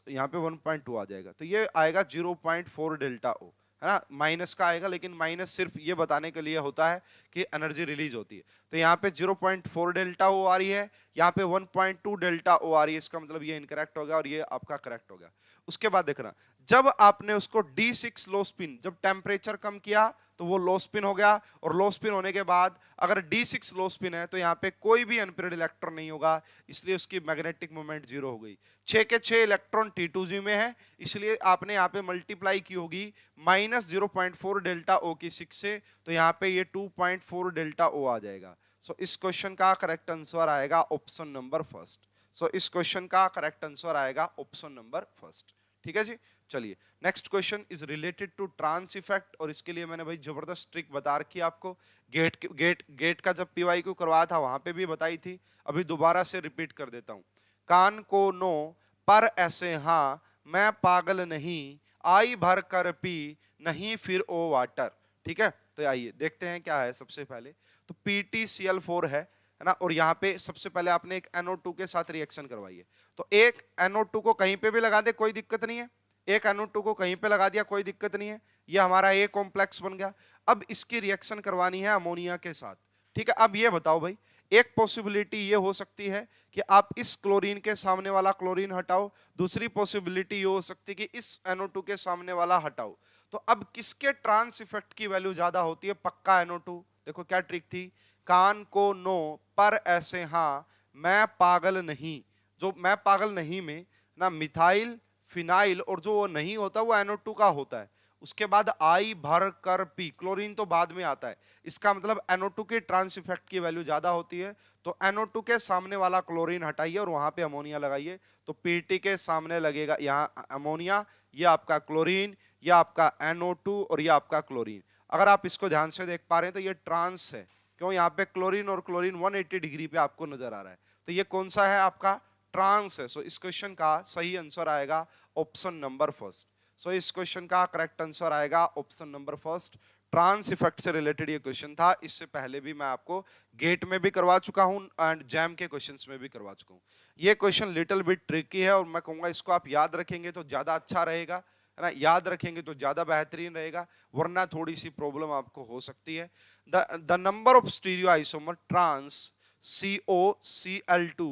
यहाँ पे 1.2 आ जाएगा, तो ये आएगा 0.4 डेल्टा O, है ना। माइनस का आएगा, लेकिन माइनस सिर्फ ये बताने के लिए होता है कि एनर्जी रिलीज होती है। तो यहाँ पे 0.4 डेल्टा O आ रही है, यहाँ पे 1.2 डेल्टा O आ रही है। इसका मतलब ये इनकरेक्ट हो गया और ये आपका करेक्ट हो गया। उसके बाद देखना, जब आपने उसको D6 लो स्पिन, जब टेम्परेचर कम किया तो वो लो स्पिन हो गया, और लो स्पिन होने के बाद अगर D6 लो स्पिन है तो यहाँ पे कोई भी अनपेयर्ड इलेक्ट्रॉन नहीं होगा, इसलिए उसकी मैग्नेटिक मोमेंट 0 हो गई। 6 के 6 इलेक्ट्रॉन T2g में है, इसलिए आपने यहाँ पे मल्टीप्लाई की होगी -0.4 डेल्टा O की 6 से, तो यहाँ पे ये 2.4 डेल्टा O आ जाएगा। सो इस क्वेश्चन का करेक्ट आंसर आएगा ऑप्शन नंबर फर्स्ट। सो इस क्वेश्चन का करेक्ट आंसर आएगा ऑप्शन नंबर फर्स्ट, ठीक है जी। चलिए next question is related to trans effect, और इसके लिए मैंने भाई जबरदस्त ट्रिक बता रखी है आपको। गेट का जब PYQ करवाया था वहां पे भी बताई थी, अभी दोबारा से रिपीट कर देता हूं। कान को नो पर ऐसे हाँ, मैं पागल नहीं, आई भर कर पी नहीं फिर ओ वाटर, ठीक है। तो आइए देखते हैं क्या है। सबसे पहले तो PtCl4 है ना, और यहाँ पे सबसे पहले आपने एक NO2 के साथ रिएक्शन करवाई है। तो एक NO2 को कहीं पे भी लगा दे कोई दिक्कत नहीं है, एक NO2 को कहीं पे लगा दिया कोई दिक्कत नहीं है, ये हमारा A कॉम्प्लेक्स बन गया। अब इसकी रिएक्शन करवानी है अमोनिया के साथ, ठीक है। अब ये बताओ भाई, एक पॉसिबिलिटी ये हो सकती है कि आप इस क्लोरीन के सामने वाला क्लोरीन हटाओ, दूसरी पॉसिबिलिटी ये हो सकती है कि इस NO2 के सामने वाला हटाओ। तो अब किसके ट्रांस इफेक्ट की वैल्यू ज्यादा होती है? पक्का NO2। देखो क्या ट्रिक थी, कान को नो पर ऐसे हाँ, मैं पागल नहीं। जो मैं पागल नहीं में ना मिथाइल फिनाइल, और जो वो नहीं होता वो NO2 का होता है। उसके बाद आई भर कर पी, क्लोरीन तो बाद में आता है। इसका मतलब NO2 के ट्रांस इफेक्ट की वैल्यू ज्यादा होती है। तो NO2 के सामने वाला क्लोरीन हटाइए और वहां पे अमोनिया लगाइए, तो Pt के सामने लगेगा यहाँ अमोनिया, ये आपका क्लोरीन, ये आपका NO2 और ये आपका क्लोरीन। अगर आप इसको ध्यान से देख पा रहे हैं तो ये ट्रांस है, क्यों? यहाँ पे क्लोरीन और क्लोरीन 180 डिग्री पे आपको नजर आ रहा है, तो ये कौन सा है? आपका ट्रांस है। सो इस क्वेश्चन का सही आंसर आएगा ऑप्शन नंबर फर्स्ट। सो इस क्वेश्चन का करेक्ट आंसर आएगा option number first. Trans effect से रिलेटेड ये क्वेश्चन था, इससे पहले भी मैं आपको गेट में भी करवा चुका हूं एंड जैम के क्वेश्चंस में भी करवा चुका हूं। ये क्वेश्चन लिटिल बिट ट्रिकी है, और मैं कहूंगा इसको आप याद रखेंगे तो ज्यादा अच्छा रहेगा, है ना। याद रखेंगे तो ज्यादा बेहतरीन रहेगा, वरना थोड़ी सी प्रॉब्लम आपको हो सकती है। The number of stereo isomer trans COCl2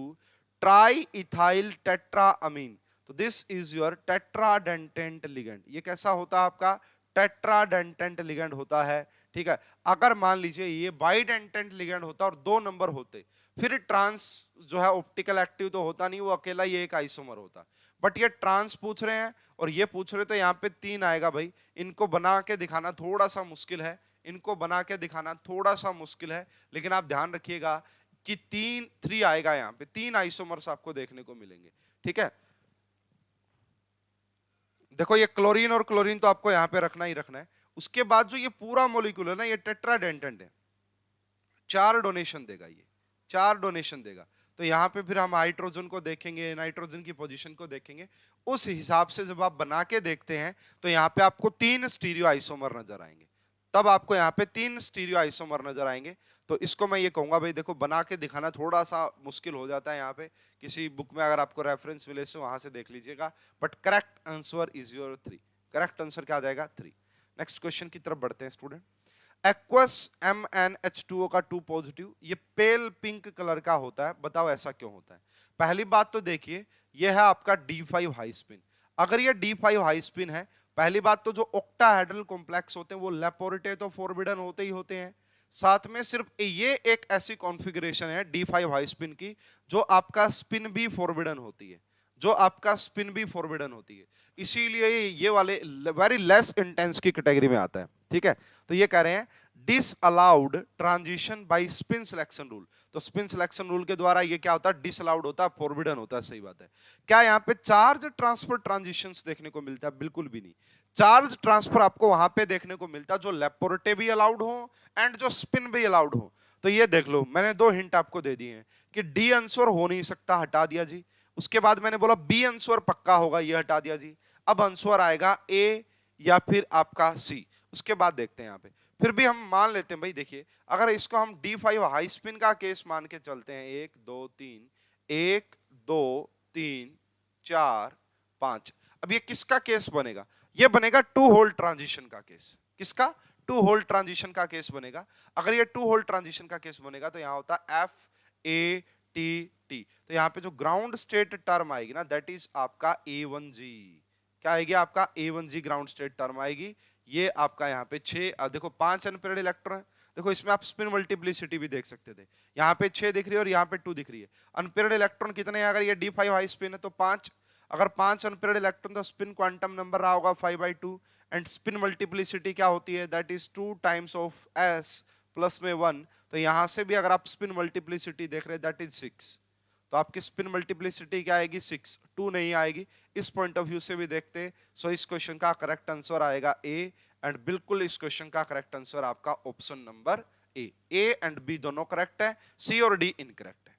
tri ethyl tetramine, तो this is your tetradentate ligand. ये कैसा होता है आपका? टेट्राडेंटेंट लिगेंड होता है। ठीक है। अगर मान लीजिए ये वाइड एंटेंट लिगेंड होता और 2 नंबर होते, फिर ट्रांस जो है ऑप्टिकल एक्टिव तो होता नहीं, वो अकेला ये एक आइसोमर होता। बट ये ट्रांस पूछ रहे हैं और ये पूछ रहे, तो यहाँ पे 3 आएगा भाई। इनको बना के दिखाना थोड़ा सा मुश्किल है, इनको बना के दिखाना थोड़ा सा मुश्किल है, लेकिन आप ध्यान रखिएगा कि 3 आएगा, यहाँ पे 3 आइसोमर्स आपको देखने को मिलेंगे, ठीक है। देखो ये क्लोरीन और क्लोरीन तो आपको यहाँ पे रखना ही रखना है। उसके बाद जो ये पूरा मॉलिक्यूल है ना, ये टेट्राडेंटेंट है, 4 डोनेशन देगा, ये 4 डोनेशन देगा। तो यहाँ पे फिर हम हाइड्रोजन को देखेंगे, नाइट्रोजन की पोजीशन को देखेंगे। उस हिसाब से जब आप बना के देखते हैं तो यहाँ पे आपको 3 स्टीरियो आइसोमर नजर आएंगे, तब आपको यहाँ पे 3 स्टीरियो आइसोमर नजर आएंगे। तो इसको मैं ये कहूंगा भाई, देखो बना के दिखाना थोड़ा सा मुश्किल हो जाता है, यहाँ पे किसी बुक में अगर आपको रेफरेंस मिले से वहां से देख लीजिएगा। But correct answer is your 3, correct answer क्या आ जाएगा 3। नेक्स्ट क्वेश्चन की तरफ बढ़ते हैं स्टूडेंट। एक्वस MnH2O का 2 पॉजिटिव, ये पेल पिंक कलर का होता है, बताओ ऐसा क्यों होता है। पहली बात तो देखिए, ये है आपका D5 हाई स्पिन। अगर ये D5 हाई स्पिन है, पहली बात तो जो ऑक्टाहेड्रल कॉम्प्लेक्स होते हैं वो लेपोरेटे तो फोरबिडन होते ही होते हैं, साथ में सिर्फ ये एक ऐसी कॉन्फ़िगरेशन है D5 हाई स्पिन की जो आपका स्पिन भी फोरबिडन होती है, जो आपका स्पिन भी फोरबिडन होती है, इसीलिए ये वाले वेरी लेस इंटेंस की कैटेगरी में आता है, ठीक है। तो ये कह रहे हैं disallowed transition by spin selection rule. तो स्पिन सिलेक्शन रूल के द्वारा ये क्या होता है, डिसअलाउड होता है, फोरबिडन होता है, सही बात है। क्या यहाँ पे चार्ज ट्रांसफर ट्रांजिशंस देखने को मिलता है, बिल्कुल भी नहीं। चार्ज ट्रांसफर आपको वहां पे देखने को मिलता है जो लेपोरेटे भी अलाउड हो एंड जो स्पिन भी अलाउड हो। तो ये देख लो, मैंने 2 हिंट आपको दे दिए हैं कि डी आंसर हो नहीं सकता, हटा दिया जी। उसके बाद मैंने बोला बी आंसर पक्का होगा, ये हटा दिया जी। अब आंसर आएगा ए या फिर आपका सी। उसके बाद देखते हैं यहाँ पे, फिर भी हम मान लेते हैं भाई, देखिए अगर इसको हम D5 हाई स्पिन का केस मान के चलते हैं, 1 2 3 1 2 3 4 5, अब ये किसका केस बनेगा, ये बनेगा 2 होल ट्रांजिशन का केस। किसका, 2 होल ट्रांजिशन का केस बनेगा। अगर ये 2 होल ट्रांजिशन का केस बनेगा तो यहाँ होता है FATT। तो यहाँ पे जो ग्राउंड स्टेट टर्म आएगी ना, दैट इज आपका A1G। क्या आएगी, आपका A1G ग्राउंड स्टेट टर्म आएगी। ये आपका यहाँ पे 6, देखो 5 अनपेयर्ड इलेक्ट्रॉन है। देखो इसमें आप स्पिन मल्टीप्लिसिटी भी देख सकते थे, यहाँ पे 6 दिख रही है और यहाँ पे 2 दिख रही है। अनपेयर्ड इलेक्ट्रॉन कितने हैं, अगर ये D5 हाई स्पिन है तो 5। अगर 5 अनपेयर्ड इलेक्ट्रॉन तो स्पिन क्वांटम नंबर रहा होगा 5/2 एंड स्पिन मल्टीप्लिसिटी क्या होती है, that is 2 times of S plus में 1। तो यहाँ से भी अगर आप स्पिन मल्टीप्लिसिटी देख रहे हैं दैट इज 6, तो आपकी स्पिन मल्टीप्लिसिटी क्या आएगी 6, 2 नहीं आएगी। इस पॉइंट ऑफ व्यू से भी देखते, सो इस क्वेश्चन का करेक्ट आंसर आएगा ए, एंड बिल्कुल इस क्वेश्चन का करेक्ट आंसर आपका option number A and B दोनों करेक्ट है, सी और डी इनकरेक्ट है,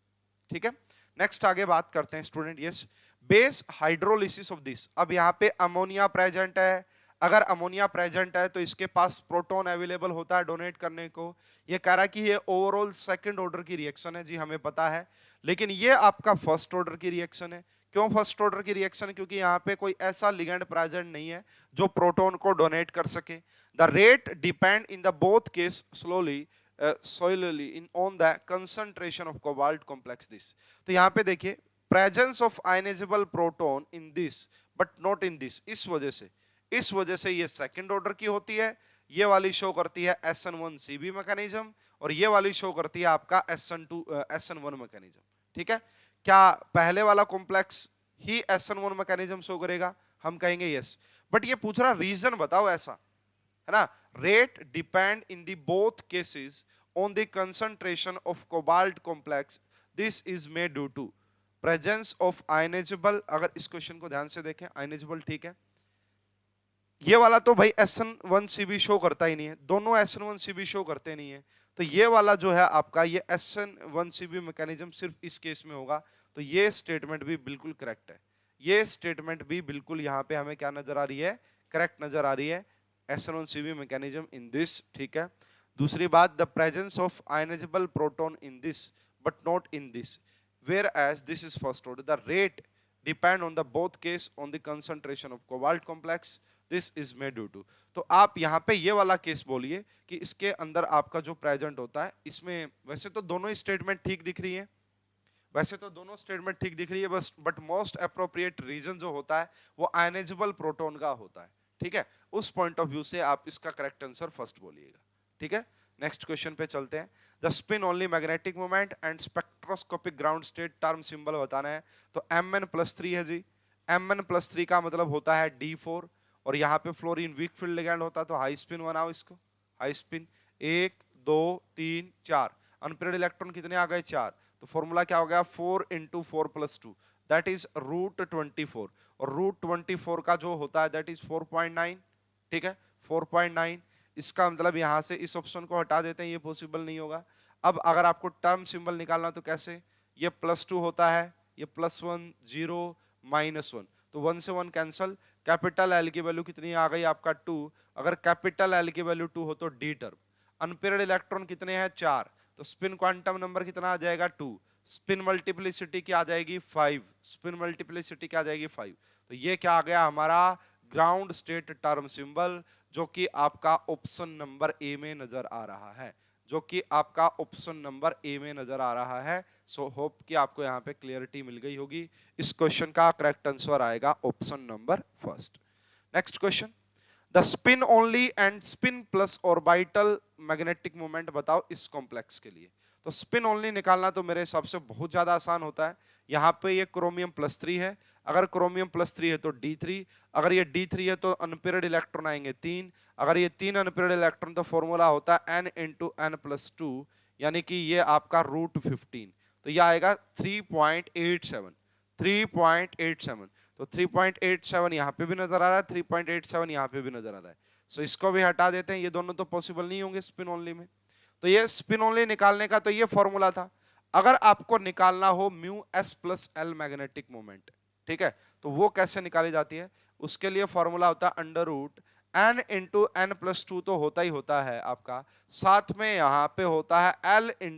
ठीक है। नेक्स्ट आगे बात करते हैं student, yes base hydrolysis of this. अब यहाँ पे अमोनिया प्रेजेंट है, अगर अमोनिया प्रेजेंट है तो इसके पास प्रोटॉन अवेलेबल होता है डोनेट करने को। ये कह रहा है कि ये ओवरऑल सेकंड ऑर्डर की रिएक्शन है, जी हमें पता है, लेकिन ये आपका फर्स्ट ऑर्डर की रिएक्शन है। क्यों फर्स्ट ऑर्डर की रिएक्शन है, क्योंकि यहाँ पे कोई ऐसा लिगेंड प्रेजेंट नहीं है जो प्रोटॉन को डोनेट कर सके। The rate depend in the both case slowly solely in on the concentration of cobalt complex this। तो यहाँ पे देखिए presence of ionizable proton in this but not in this, इस वजह से ये सेकंड ऑर्डर की होती है। ये वाली शो करती है SN1CB मैकेनिज्म और ये वाली शो करती है आपका SN1 मैकेनिज्म, ठीक है। क्या पहले वाला कॉम्प्लेक्स ही SN1 मैकेनिज्म शो करेगा, हम कहेंगे यस। बट ये पूछ रहा रीजन बताओ, ऐसा है ना, rate depend in the both cases on the concentration of cobalt complex, this is made due to presence of ionizable. अगर इस क्वेश्चन को ध्यान से देखें, आयनाइजेबल ठीक है, ये वाला तो भाई SN1CB शो करता ही नहीं है, दोनों SN1CB शो करते नहीं है। तो ये वाला जो है आपका ये SN1CB मैकेनिज्म सिर्फ इस केस में होगा। तो ये स्टेटमेंट भी बिल्कुल करेक्ट है, ये स्टेटमेंट भी बिल्कुल यहाँ पे हमें क्या नजर आ रही है, करेक्ट नजर आ रही है, SN1CB मैकेनिज्म इन दिस, ठीक है। दूसरी बात, the presence of ionizable proton in this but not in this, whereas this is first order, the rate depend on the both case on the concentration of cobalt complex, this is made due to. तो आप यहाँ पे ये वाला case बोलिए कि इसके अंदर आपका जो प्रेजेंट होता है, इसमें वैसे तो दोनों ही स्टेटमेंट ठीक दिख रही है, वैसे तो दोनों स्टेटमेंट ठीक दिख रही है, बस बट मोस्ट अप्रोप्रिएट रीजन जो होता है वो आयनाइजेबल प्रोटॉन का होता है, ठीक है। उस पॉइंट ऑफ व्यू से आप इसका करेक्ट आंसर फर्स्ट बोलिएगा, ठीक है, नेक्स्ट क्वेश्चन पे चलते हैं। The spin only magnetic moment and spectroscopic ground state term symbol बताना है। तो Mn+3 है जी। Mn+3 का मतलब होता है D4 और यहाँ पे फ्लोरीन वीक फील्ड लिगैंड होता है, तो हाई स्पिन बनाओ इसको। हाई स्पिन 1 2 3 4, अनपेयर्ड इलेक्ट्रॉन कितने आ गए 4, तो फॉर्मूला क्या हो गया 4 × 4+2 दैट इज √24 और √24 का जो होता है दैट इज 4.9, ठीक है 4.9। इसका मतलब यहां से इस ऑप्शन को हटा देते हैं, ये पॉसिबल नहीं होगा। अब अगर आपको टर्म सिंबल निकालना तो कैसे, ये +2 होता है, ये +1 0 -1, तो 1 से 1 कैंसल। कैपिटल एल की वैल्यू कितनी आ गई आपका 2, अगर कैपिटल एल की वैल्यू 2 हो तो डी टर्म। अनपेयर्ड इलेक्ट्रॉन कितने हैं 4, तो स्पिन क्वांटम नंबर कितना आ जाएगा 2, स्पिन मल्टीप्लिसिटी क्या आ जाएगी 5, स्पिन मल्टीप्लिसिटी क्या आ जाएगी 5। तो ये क्या आ गया हमारा ग्राउंड स्टेट टर्म सिंबल, जो कि आपका ऑप्शन नंबर ए में नजर आ रहा है, जो कि आपका ऑप्शन नंबर ए में नजर आ रहा है। सो होप कि आपको यहाँ पे क्लियरिटी मिल गई होगी। इस क्वेश्चन का करेक्ट आंसर आएगा option number first. Next question, the spin only and spin plus orbital magnetic moment बताओ इस कॉम्प्लेक्स के लिए। तो स्पिन ओनली निकालना तो मेरे हिसाब से बहुत ज्यादा आसान होता है। यहाँ पे ये क्रोमियम+3 है, अगर क्रोमियम+3 है तो D3, अगर ये D3 है तो अनपेयर्ड इलेक्ट्रॉन आएंगे 3, अगर ये 3 अनपेयर्ड इलेक्ट्रॉन तो फॉर्मूला होता है n × n+2, यानी कि ये आपका √15, तो ये आएगा 3.87, 3.87। तो 3.87 यहाँ पे भी नजर आ रहा है, 3.87 यहाँ पे भी नजर आ रहा है। सो इसको भी हटा देते हैं, ये दोनों तो पॉसिबल नहीं होंगे स्पिन ओनली में। तो ये स्पिन ओनली निकालने का तो ये फॉर्मूला था। अगर आपको निकालना हो μs+l मैग्नेटिक मोमेंट, ठीक है, तो वो कैसे निकाली जाती है, उसके लिए फॉर्मूला होता है √n × n+2 तो होता ही होता है आपका, साथ में यहाँ पे होता है l ×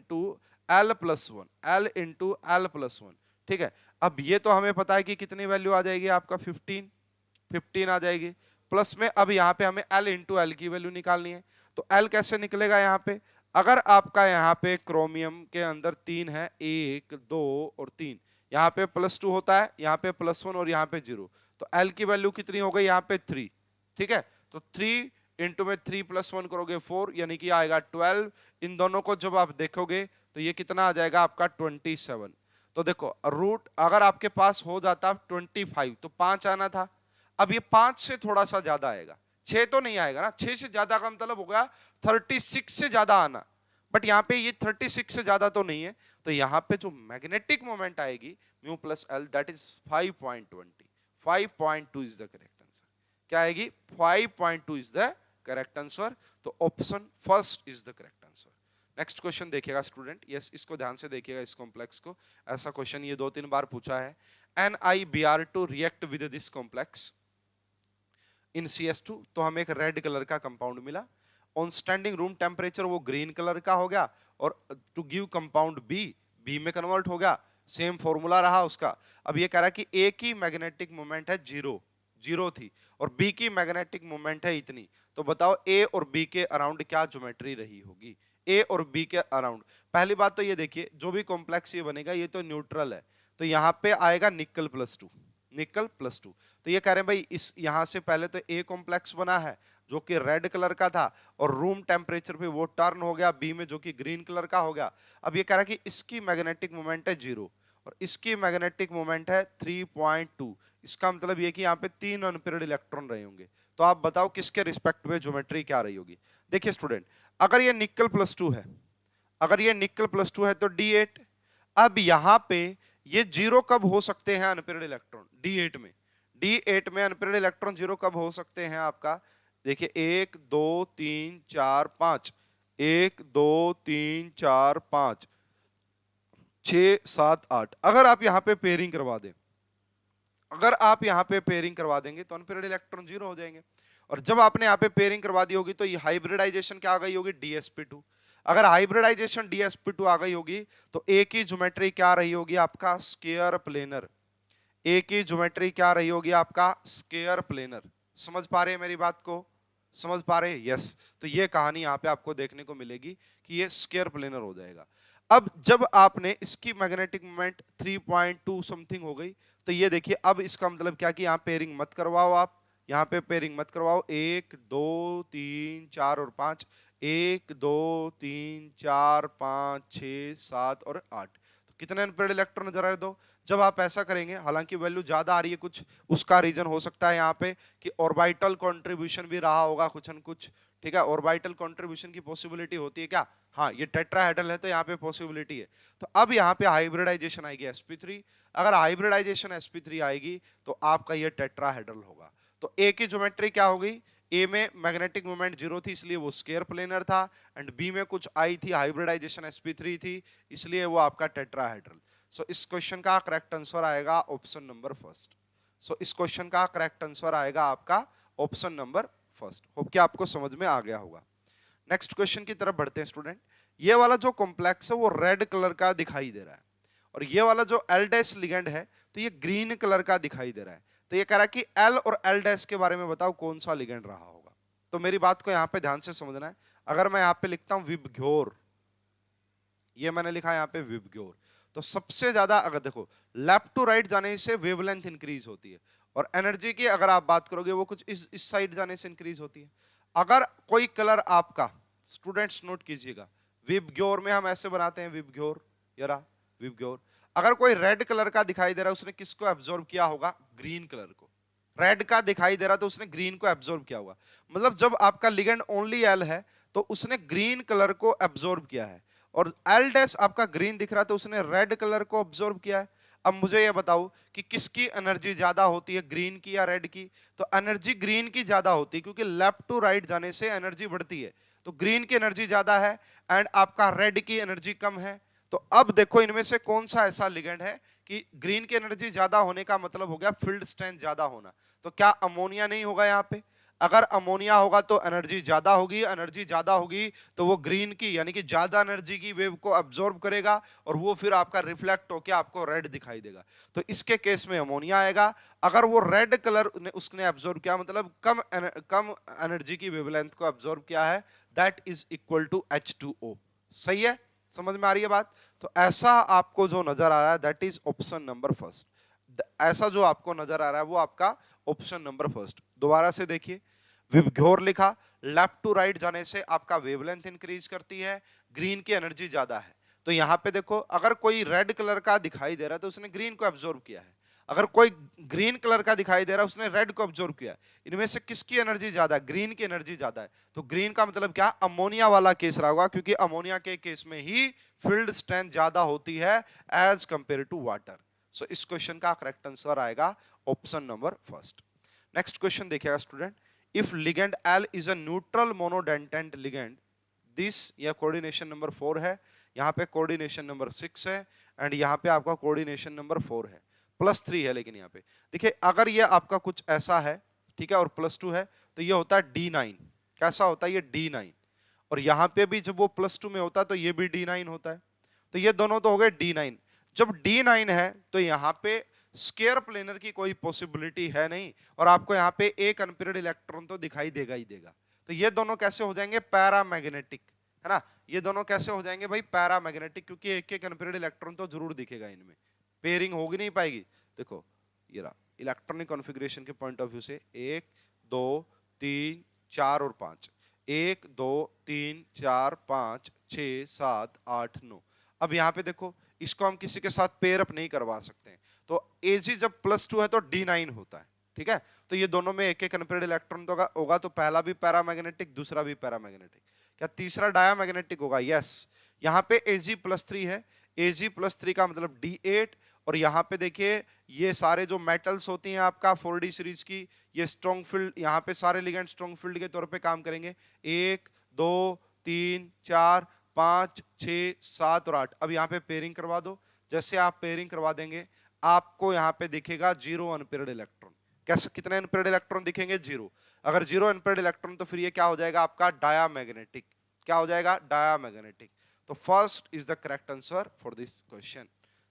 l+1, l × l+1, ठीक है। अब ये तो हमें पता है कि कितनी वैल्यू आ जाएगी आपका 15 आ जाएगी, प्लस में अब यहाँ पे हमें l × l की वैल्यू निकालनी है। तो l कैसे निकलेगा यहाँ पे, अगर आपका यहाँ पे क्रोमियम के अंदर 3 है, 1 2 और 3, यहाँ पे +2 होता है, यहाँ पे +1 और यहाँ पे 0, तो l की वैल्यू कितनी हो गई यहाँ पे 3, ठीक है। तो 3 इंटू में 3 + 1 करोगे 4, यानी कि आएगा 12। इन दोनों को जब आप देखोगे तो ये कितना आ जाएगा आपका 27। तो देखो रूट अगर आपके पास हो जाता 25 तो 5 आना था, अब ये 5 से थोड़ा सा ज्यादा आएगा, 6 तो नहीं आएगा ना, 6 से ज्यादा का मतलब होगा 36 से ज्यादा आना, बट यहाँ पे ये 36 से ज्यादा तो नहीं है। तो यहाँ पे जो मैग्नेटिक मोमेंट आएगी μ+l that is 5.20, 5.2 is the correct answer. क्या आएगी 5.2 इज द करेक्ट आंसर। तो option first is the correct answer. Next question देखिएगा स्टूडेंट, यस इसको ध्यान से देखिएगा इस कॉम्प्लेक्स को, ऐसा क्वेश्चन ये 2-3 बार पूछा है। NiBr2 react with this complex in CS2, तो हमें एक रेड कलर का कंपाउंड मिला। ऑन स्टैंडिंग रूम टेम्परेचर वो ग्रीन कलर का हो गया, और टू गिव कंपाउंड बी में कन्वर्ट हो गया, सेम फॉर्मूला रहा उसका। अब ये कह रहा है कि ए की मैग्नेटिक मोमेंट है 0 थी और बी की मैग्नेटिक मोमेंट है इतनी, तो बताओ ए और बी के अराउंड क्या ज्योमेट्री रही होगी, ए और बी के अराउंड। पहली बात तो ये देखिए जो भी कॉम्प्लेक्स ये बनेगा ये तो न्यूट्रल है, तो यहाँ पे आएगा निकल+2, निकल+2। तो ये कह रहे हैं भाई इस यहाँ से पहले तो ए कॉम्प्लेक्स बना है जो कि रेड कलर का था, और रूम टेम्परेचर पे वो टर्न हो गया बी में जो कि ग्रीन कलर का हो गया। अब ये कह रहा है कि इसकी मैग्नेटिक मोमेंट है 0 और इसकी मैग्नेटिक मोमेंट है 3.2, इसका मतलब ये कि यहाँ पे 3 अनपेयर्ड इलेक्ट्रॉन रहे होंगे। तो आप बताओ किसके रिस्पेक्ट में ज्योमेट्री क्या रही होगी। देखिए स्टूडेंट, अगर ये निकल+2 है, अगर ये निकल+2 है तो D8। अब यहाँ पे ये 0 कब हो सकते हैं अनपेयर्ड इलेक्ट्रॉन, D8 में, D8 में अनपेयर्ड इलेक्ट्रॉन 0 कब हो सकते हैं आपका, देखिए 1 2 3 4 5, 1 2 3 4 5 6 7 8। अगर आप यहाँ पे पेयरिंग करवा दें, अगर आप यहाँ पे पेयरिंग करवा देंगे तो अनपेयर्ड इलेक्ट्रॉन 0 हो जाएंगे, और जब आपने यहाँ पे पेयरिंग करवा दी होगी तो ये हाइब्रिडाइजेशन क्या आ गई होगी DsP2। अगर हाइब्रिडाइजेशन DsP2 आ गई होगी तो ए की ज्योमेट्री क्या रही होगी आपका स्क्वायर प्लेनर, ए की ज्योमेट्री क्या रही होगी आपका स्क्वायर प्लेनर। समझ पा रहे हैं मेरी बात को, समझ पा रहे हैं, यस। तो ये कहानी यहाँ पे आपको देखने को मिलेगी कि ये स्क्वायर प्लेनर हो जाएगा। अब जब आपने इसकी मैग्नेटिक मोमेंट 3.2 समथिंग हो गई, तो ये देखिए अब इसका मतलब क्या कि यहाँ पेयरिंग मत करवाओ, आप यहाँ पे पेयरिंग मत करवाओ, 1 2 3 4 और 5, 1 2 3 4 5 6 7 और 8। तो कितने अनपेयर्ड इलेक्ट्रॉन नजर आ रहे? दो। जब आप ऐसा करेंगे, हालांकि वैल्यू ज्यादा आ रही है कुछ, उसका रीजन हो सकता है यहाँ पे कि ऑर्बिटल कंट्रीब्यूशन भी रहा होगा कुछ न कुछ। ठीक है, ऑर्बिटल कंट्रीब्यूशन की पॉसिबिलिटी होती है क्या? हाँ, ये टेट्राहेड्रल है तो यहाँ पे पॉसिबिलिटी है। तो अब यहाँ पे हाइब्रिडाइजेशन आएगी sp3। अगर हाइब्रिडाइजेशन sp3 आएगी तो आपका ये टेट्राहेड्रल होगा। तो ए की ज्योमेट्री क्या होगी? ए में मैग्नेटिक मोमेंट 0 थी इसलिए वो स्क्वायर प्लेनर था, एंड बी में कुछ आई थी, हाइब्रिडाइजेशन sp3 थी, इसलिए वो आपका टेट्राहेड्रल। सो इस क्वेश्चन का करेक्ट आंसर आएगा ऑप्शन नंबर फर्स्ट। सो इस क्वेश्चन का करेक्ट आंसर आएगा आपका ऑप्शन नंबर फर्स्ट। होप कि आपको समझ में आ गया होगा। नेक्स्ट क्वेश्चन की तरफ बढ़ते हैं स्टूडेंट। ये वाला जो कॉम्प्लेक्स है वो रेड कलर का दिखाई दे रहा है, और ये वाला जो एल डैश लिगेंड है तो ये ग्रीन कलर का दिखाई दे रहा है। तो ये कह रहा है कि एल और एल डैश के बारे में बताओ कौन सा लिगेंड रहा होगा। तो मेरी बात को यहाँ पे ध्यान से समझना है। अगर मैं यहाँ पे लिखता हूं विबग्योर, ये मैंने लिखा यहाँ पे विबग्योर, तो सबसे ज्यादा अगर देखो लेफ्ट टू राइट जाने से वेवलेंथ इंक्रीज होती है, और एनर्जी की अगर आप बात करोगे वो कुछ इस साइड जाने से इंक्रीज होती है। अगर कोई कलर आपका, स्टूडेंट्स नोट कीजिएगा, विबग्योर में हम ऐसे बनाते हैं विबग्योर, यरा विबग्योर। अगर कोई रेड कलर का दिखाई दे रहा है उसने किसको एब्जॉर्ब किया होगा? ग्रीन कलर को। रेड का दिखाई दे रहा तो उसने ग्रीन को एब्जॉर्ब किया होगा। मतलब जब आपका लिगेंड ओनली एल है तो उसने ग्रीन कलर को एब्जॉर्ब किया है, और एल डैश आपका ग्रीन दिख रहा तो उसने रेड कलर को ऑब्जर्व किया है। अब मुझे ये बताओ कि किसकी एनर्जी ज्यादा होती है, ग्रीन की या रेड की? तो एनर्जी ग्रीन की ज्यादा होती है, क्योंकि लेफ्ट टू राइट जाने से एनर्जी बढ़ती है, तो ग्रीन की एनर्जी ज्यादा है एंड आपका रेड की एनर्जी कम है। तो अब देखो इनमें से कौन सा ऐसा लिगेंड है कि ग्रीन की एनर्जी ज्यादा होने का मतलब हो गया फील्ड स्ट्रेंथ ज्यादा होना। तो क्या अमोनिया नहीं होगा यहाँ पे? अगर अमोनिया होगा तो एनर्जी ज्यादा होगी, एनर्जी ज्यादा होगी तो वो ग्रीन की यानी कि ज्यादा एनर्जी की वेव को अब्सॉर्ब करेगा, और वो फिर आपका रिफ्लेक्ट होकर आपको रेड दिखाई देगा। तो इसके केस में अमोनिया आएगा। अगर वो रेड कलर उसने अब्सॉर्ब किया, मतलब कम एनर्जी की वेवलेंथ को अब्सॉर्ब किया है, that is equal to H2O। सही है? समझ में आ रही है बात? तो ऐसा आपको जो नजर आ रहा है that is option number first. ऐसा जो आपको नजर आ रहा है वो आपका ऑप्शन नंबर फर्स्ट। दोबारा से देखिए, विबग्योर लिखा, लेफ्ट टू राइट जाने से आपका वेवलेंथ इंक्रीज करती है, ग्रीन की एनर्जी ज्यादा है। तो यहां पे देखो अगर कोई रेड कलर का दिखाई दे रहा है तो उसने ग्रीन को एब्जॉर्ब किया है, अगर कोई ग्रीन कलर का दिखाई दे रहा है उसने रेड को एब्जॉर्ब किया है। इनमें से किसकी एनर्जी ज्यादा है? ग्रीन की एनर्जी ज्यादा है। तो ग्रीन का मतलब क्या? अमोनिया वाला केस रहा होगा, क्योंकि अमोनिया के केस में ही फील्ड स्ट्रेंथ ज्यादा होती है एज कंपेयर टू वाटर। सो इस क्वेश्चन का करेक्ट आंसर आएगा option number first. Next question देखिएगा student. If ligand L is a neutral monodentate ligand, this यह कोऑर्डिनेशन नंबर 4 है, यहाँ पे कोऑर्डिनेशन नंबर 6 है, एंड यहाँ पे आपका कोऑर्डिनेशन नंबर 4 है, +3 है। लेकिन यहाँ पे देखिए अगर ये आपका कुछ ऐसा है, ठीक है, और +2 है तो ये होता है D9। कैसा होता है ये? D9। और यहाँ पे भी जब वो +2 में होता है तो ये भी D9 होता है। तो ये दोनों तो हो गए D9। जब D9 है तो यहाँ पे स्केयर प्लेनर की कोई पॉसिबिलिटी है नहीं, और आपको यहाँ पे एक अनपेयर्ड इलेक्ट्रॉन तो दिखाई देगा ही देगा। तो ये दोनों कैसे हो जाएंगे? पैरामैग्नेटिक, है ना? ये दोनों कैसे हो जाएंगे भाई? पैरामैग्नेटिक, क्योंकि एक एक अनपेयर्ड इलेक्ट्रॉन तो जरूर दिखेगा इनमें, पेयरिंग होगी नहीं पाएगी। देखो ये रहा इलेक्ट्रॉनिक कॉन्फ़िगरेशन के पॉइंट ऑफ व्यू से 1 2 3 4 और 5, 1 2 3 4 5 6 7 8 9। अब यहाँ पे देखो इसको हम किसी के साथ पेयर अप नहीं करवा सकते हैं, तो Ag जब +2 है तो D9 होता है, ठीक है। तो ये दोनों में एक एक अनपेयर्ड इलेक्ट्रॉन तो होगा, तो पहला भी पैरामैग्नेटिक दूसरा भी पैरामैग्नेटिक। क्या तीसरा डायामैग्नेटिक होगा? यस। यहाँ पे Ag+3 है, Ag+3 का मतलब D8। और यहाँ पे देखिए ये सारे जो मेटल्स होती हैं आपका 4D सीरीज की, ये स्ट्रॉन्ग फील्ड, यहाँ पे सारे लिगेंड स्ट्रॉन्ग फील्ड के तौर पे काम करेंगे। 1 2 3 4 5 6 7 और 8। अब यहाँ पे पेयरिंग करवा दो। जैसे आप पेयरिंग करवा देंगे आपको यहाँ पे दिखेगा 0 अनपेयर्ड इलेक्ट्रॉन। कैसे? कितने अनपेयर्ड इलेक्ट्रॉन दिखेंगे? 0। अगर 0 अनपेयर्ड इलेक्ट्रॉन तो फिर ये क्या हो जाएगा आपका? डायामैग्नेटिक। क्या हो जाएगा? डायामैग्नेटिक। तो first is the correct answer for this question.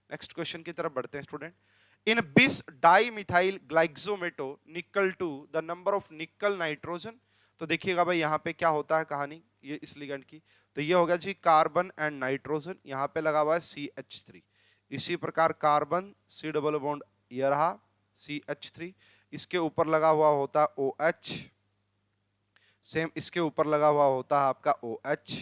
Next question की तरफ बढ़ते हैं स्टूडेंट। इन bis डाइमिथाइल ग्लाइक्सोमेटो निकल 2 द नंबर ऑफ निकल नाइट्रोजन। तो देखिएगा भाई यहाँ पे क्या होता है कहानी ये इस लिगेंड की। तो ये होगा जी कार्बन एंड नाइट्रोजन, यहाँ पे लगा हुआ है CH3। इसी प्रकार कार्बन C डबल बॉन्ड ये रहा CH3, इसके ऊपर लगा हुआ होता OH, सेम इसके ऊपर लगा हुआ होता है आपका OH,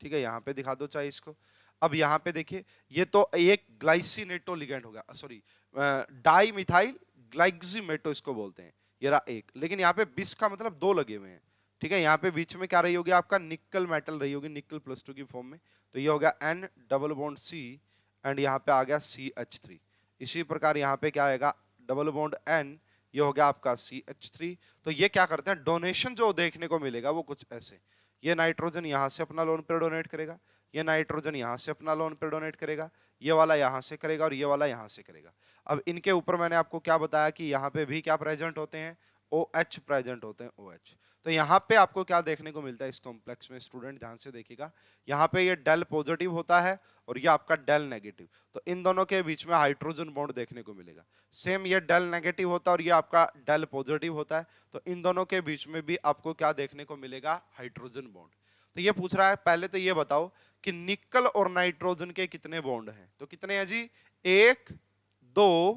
ठीक है, यहाँ पे दिखा दो चाहे इसको। अब यहाँ पे देखिए ये तो एक ग्लाइसिनेटो लिगेंड हो गया, सॉरी डाई मिथाइल ग्लाइक्सिमेटो इसको बोलते हैं, ये रहा एक, लेकिन यहाँ पे बिस का मतलब दो लगे हुए हैं, ठीक है। यहाँ पे बीच में क्या रही होगी आपका निकल मेटल रही होगी, निकल +2 की फॉर्म में, तो ये हो गया N double bond C and यहाँ पे आ गया CH3। इसी प्रकार यहाँ पे क्या आएगा डबल बॉन्ड N, ये हो गया आपका CH3। तो ये क्या करते हैं, डोनेशन जो देखने को मिलेगा वो कुछ ऐसे, ये नाइट्रोजन यहाँ से अपना लोन पेयर डोनेट करेगा, ये नाइट्रोजन यहाँ से अपना लोन पेयर डोनेट करेगा, ये वाला यहाँ से करेगा और ये वाला यहाँ से करेगा। अब इनके ऊपर मैंने आपको क्या बताया कि यहाँ पे भी क्या प्रेजेंट होते हैं, OH प्रेजेंट होते हैं, OH। तो यहाँ पे आपको क्या देखने को मिलता है इस कॉम्प्लेक्स में, स्टूडेंट ध्यान से देखिएगा, यहाँ पे ये डेल पॉजिटिव होता है और ये आपका डेल नेगेटिव, तो इन दोनों के बीच में हाइड्रोजन बॉन्ड देखने को मिलेगा। सेम ये डेल नेगेटिव होता है और ये आपका डेल पॉजिटिव होता है, तो इन दोनों के बीच में भी आपको क्या देखने को मिलेगा, हाइड्रोजन बॉन्ड। तो ये पूछ रहा है पहले तो ये बताओ कि निकल और नाइट्रोजन के कितने बॉन्ड हैं, तो कितने हैं जी, 1 2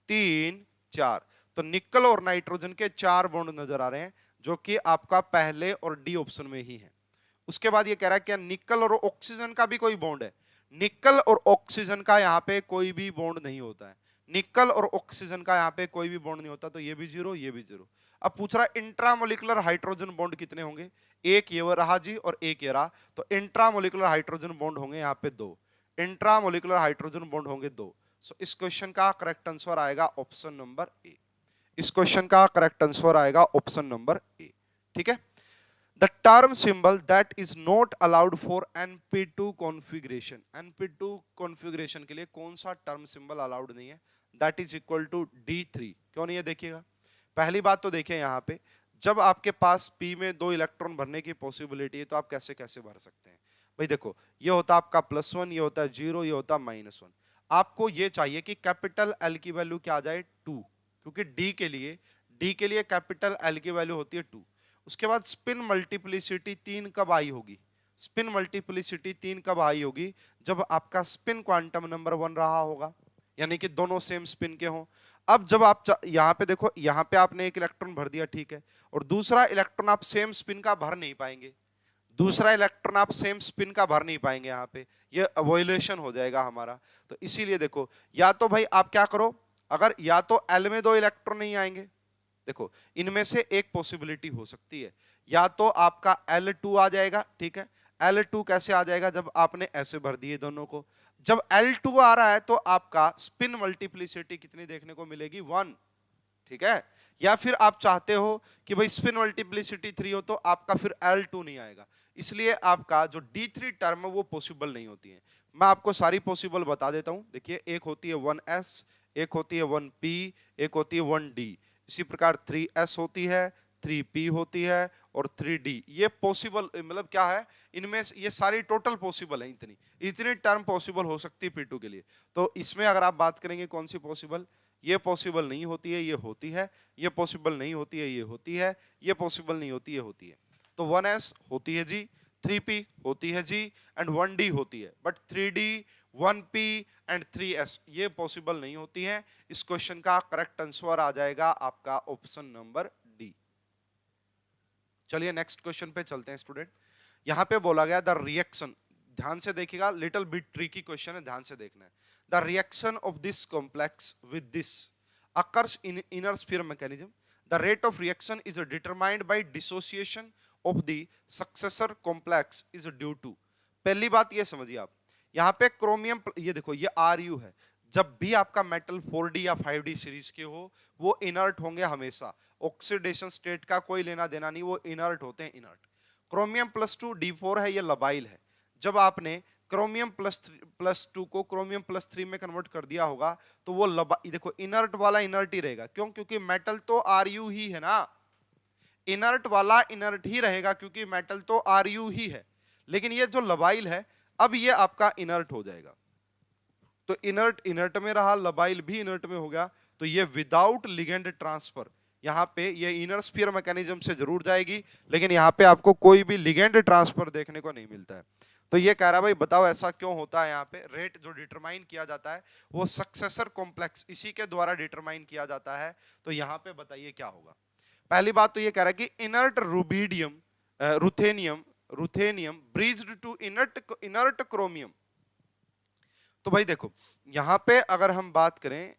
3 4। तो निकल और नाइट्रोजन के 4 बॉन्ड नजर आ रहे हैं, जो कि आपका पहले और डी ऑप्शन में ही है। उसके बाद ये कह रहा है क्या निकल और ऑक्सीजन का भी कोई बॉन्ड है, निकल और ऑक्सीजन का यहाँ पे कोई भी बॉन्ड नहीं होता है, निकल और ऑक्सीजन का यहाँ पे कोई भी बॉन्ड नहीं होता, तो ये भी 0 ये भी 0। अब पूछ रहा है इंट्रामोलिकुलर हाइड्रोजन बॉन्ड कितने होंगे, एक ये रहा जी और एक ये रहा, तो इंट्रामोलिकुलर हाइड्रोजन बॉन्ड होंगे यहाँ पे 2, इंट्रामोलिकुलर हाइड्रोजन बॉन्ड होंगे 2। सो इस क्वेश्चन का करेक्ट आंसर आएगा ऑप्शन नंबर ए। इस क्वेश्चन का करेक्ट आंसर आएगा ऑप्शन नंबर ए, ठीक है। The term symbol that is not allowed for np2 configuration, np2 configuration के लिए कौन सा टर्म सिंबल अलाउड नहीं है, that is equal to D3। क्यों नहीं है देखिएगा, पहली बात तो देखिए यहाँ पे जब आपके पास p में 2 इलेक्ट्रॉन भरने की पॉसिबिलिटी है तो आप कैसे कैसे भर सकते हैं भाई। देखो ये होता है आपका +1, ये होता है 0, ये होता है -1। आपको ये चाहिए कि कैपिटल L की वैल्यू क्या आ जाए 2, क्योंकि D के लिए कैपिटल L की वैल्यू होती है 2। उसके बाद स्पिन मल्टीप्लिसिटी 3 कब आई होगी, स्पिन मल्टीप्लिसिटी 3 कब आई होगी, जब आपका स्पिन क्वांटम नंबर 1 रहा होगा, यानी कि दोनों सेम स्पिन के हों। अब जब आप यहाँ पे देखो, यहाँ पे आपने एक इलेक्ट्रॉन भर दिया, ठीक है, और दूसरा इलेक्ट्रॉन आप सेम स्पिन का भर नहीं पाएंगे, दूसरा इलेक्ट्रॉन आप सेम स्पिन का भर नहीं पाएंगे, यहाँ पे ये अवोलेशन हो जाएगा हमारा। तो इसीलिए देखो या तो भाई आप क्या करो, अगर या तो L में 2 इलेक्ट्रॉन नहीं आएंगे, देखो इनमें से एक पॉसिबिलिटी हो सकती है, या तो आपका L2 आ जाएगा, ठीक है। L2 कैसे आ जाएगा, जब आपने ऐसे भर दिए दोनों को, जब L2 आ रहा है तो आपका स्पिन मल्टीप्लिसिटी कितनी देखने को मिलेगी 1, ठीक है। या फिर आप चाहते हो कि भाई स्पिन मल्टीप्लिसिटी 3 हो तो आपका फिर L2 नहीं आएगा, इसलिए आपका जो D3 टर्म है वो पॉसिबल नहीं होती है। मैं आपको सारी पॉसिबल बता देता हूं, देखिए एक होती है 1s, एक होती है 1p, एक होती है 1d, इसी प्रकार 3s होती है, 3p होती है और 3d। ये पॉसिबल मतलब क्या है, इनमें ये सारी टोटल पॉसिबल है, इतनी टर्म पॉसिबल हो सकती है P2 के लिए। तो इसमें अगर आप बात करेंगे कौन सी पॉसिबल, ये पॉसिबल नहीं होती है, ये होती है, ये पॉसिबल नहीं होती है, ये होती है, ये पॉसिबल नहीं होती है, होती है। तो 1s होती है जी, 3p होती है जी एंड 1d होती है, but 3d 1p and 3s ये पॉसिबल नहीं होती है। इस क्वेश्चन का करेक्ट आंसर आ जाएगा आपका ऑप्शन नंबर डी। चलिए नेक्स्ट क्वेश्चन पे चलते हैं स्टूडेंट। यहां पे बोला गया द रिएक्शन, ध्यान से देखिएगा, लिटिल बिट ट्रिकी क्वेश्चन है, ध्यान से देखना है। The reaction of this complex with this occurs in inner sphere mechanism, the rate of reaction is determined by dissociation of the successor complex is due to. पहली बात ये समझिए आप, यहाँ पे क्रोमियम, ये देखो ये Ru है, जब भी आपका मेटल 4d या 5d सीरीज के हो वो इनर्ट होंगे हमेशा, ऑक्सीडेशन स्टेट का कोई लेना देना नहीं, वो इनर्ट होते हैं, इनर्ट। क्रोमियम +2 D4 है, ये लबाइल है। जब आपने क्रोमियम +2 को क्रोमियम +3 में कन्वर्ट कर दिया होगा तो वो देखो इनर्ट वाला इनर्ट ही रहेगा, क्यों, क्योंकि मेटल तो Ru ही है ना, इनर्ट वाला इनर्ट ही रहेगा क्योंकि मेटल तो Ru ही है। लेकिन ये जो लबाइल है अब ये आपका इनर्ट हो जाएगा, तो इनर्ट इनर्ट में रहा, लबाइल भी इनर्ट में हो गया, तो ये विदाउट लिगेंड ट्रांसफर, यहाँ पे ये इनर स्फीयर मैकेनिज्म से जरूर जाएगी, लेकिन यहाँ पे आपको कोई भी लिगेंड ट्रांसफर देखने को नहीं मिलता है। तो ये कह रहा है भाई बताओ ऐसा क्यों होता है, यहाँ पे रेट जो डिटरमाइन किया जाता है वो सक्सेसर कॉम्प्लेक्स इसी के द्वारा डिटरमाइन किया जाता है। तो यहाँ पे बताइए क्या होगा। पहली बात तो ये कह रहा है कि inert rubidium ruthenium ruthenium bridged to inert chromium. तो भाई देखो यहां पे अगर हम बात करें,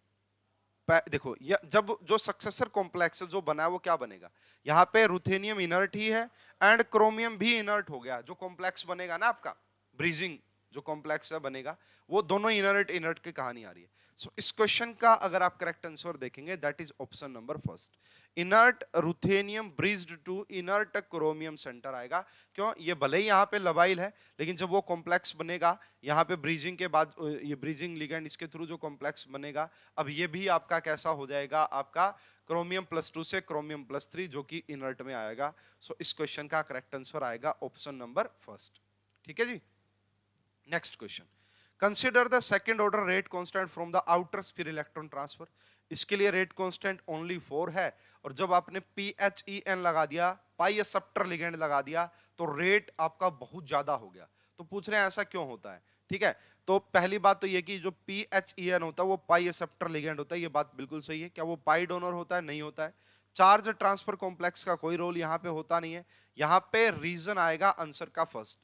देखो जब जो सक्सेसर कॉम्प्लेक्स जो बना है वो क्या बनेगा, यहाँ पे रुथेनियम इनर्ट ही है एंड क्रोमियम भी इनर्ट हो गया। जो कॉम्प्लेक्स बनेगा ना आपका ब्रीजिंग जो कॉम्प्लेक्स है बनेगा, वो दोनों इनर्ट इनर्ट की कहानी आ रही है। सो इस क्वेश्चन का अगर आप करेक्ट आंसर देखेंगे that is option number first, inert ruthenium bridged to inert chromium centre आएगा। क्यों, ये भले ही यहाँ पे लबाइल है लेकिन जब वो कॉम्प्लेक्स बनेगा यहाँ पे ब्रीजिंग के बाद, ये ब्रीजिंग लिगेंड इसके थ्रू जो कॉम्प्लेक्स बनेगा, अब ये भी आपका कैसा हो जाएगा, आपका क्रोमियम +2 से क्रोमियम +3 जो कि इनर्ट में आएगा। सो इस क्वेश्चन का करेक्ट आंसर आएगा ऑप्शन नंबर फर्स्ट। ठीक है जी। Next question, consider the second order rate constant from the outer sphere electron transfer. इसके लिए रेट कांस्टेंट ओनली 4 है और जब आपने PHEN लगा दिया, पाई एक्सेप्टर लिगेंड लगा दिया, तो रेट आपका बहुत ज्यादा हो गया। तो पूछ रहे हैं ऐसा क्यों होता है। ठीक है, तो पहली बात तो ये कि जो PHEN होता है वो पाई एक्सेप्टर लिगेंड होता है, ये बात बिल्कुल सही है। क्या वो पाई डोनर होता है, नहीं होता है। चार्ज ट्रांसफर कॉम्प्लेक्स का कोई रोल यहाँ पे होता नहीं है। यहाँ पे रीजन आएगा आंसर का first,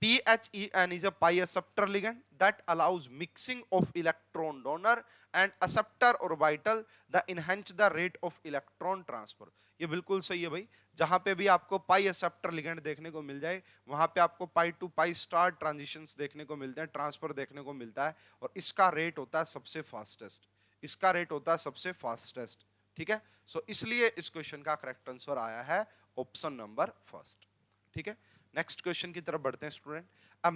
PHEN is a pi acceptor ligand that allows mixing of electron donor and acceptor orbital that enhance the rate of electron transfer। ये बिल्कुल सही है भाई। जहां पे भी आपको पाई एक्सेप्टर लिगेंड देखने को मिल जाए वहां पे आपको पाई टू पाई स्टार ट्रांजिशंस देखने को मिलते हैं, ट्रांसफर देखने को मिलता है, और इसका रेट होता है सबसे फास्टेस्ट, इसका रेट होता है सबसे फास्टेस्ट। ठीक है, सो इसलिए इस क्वेश्चन का करेक्ट आंसर आया है ऑप्शन नंबर फर्स्ट। ठीक है, नेक्स्ट क्वेश्चन की तरफ बढ़ते हैं स्टूडेंट। अ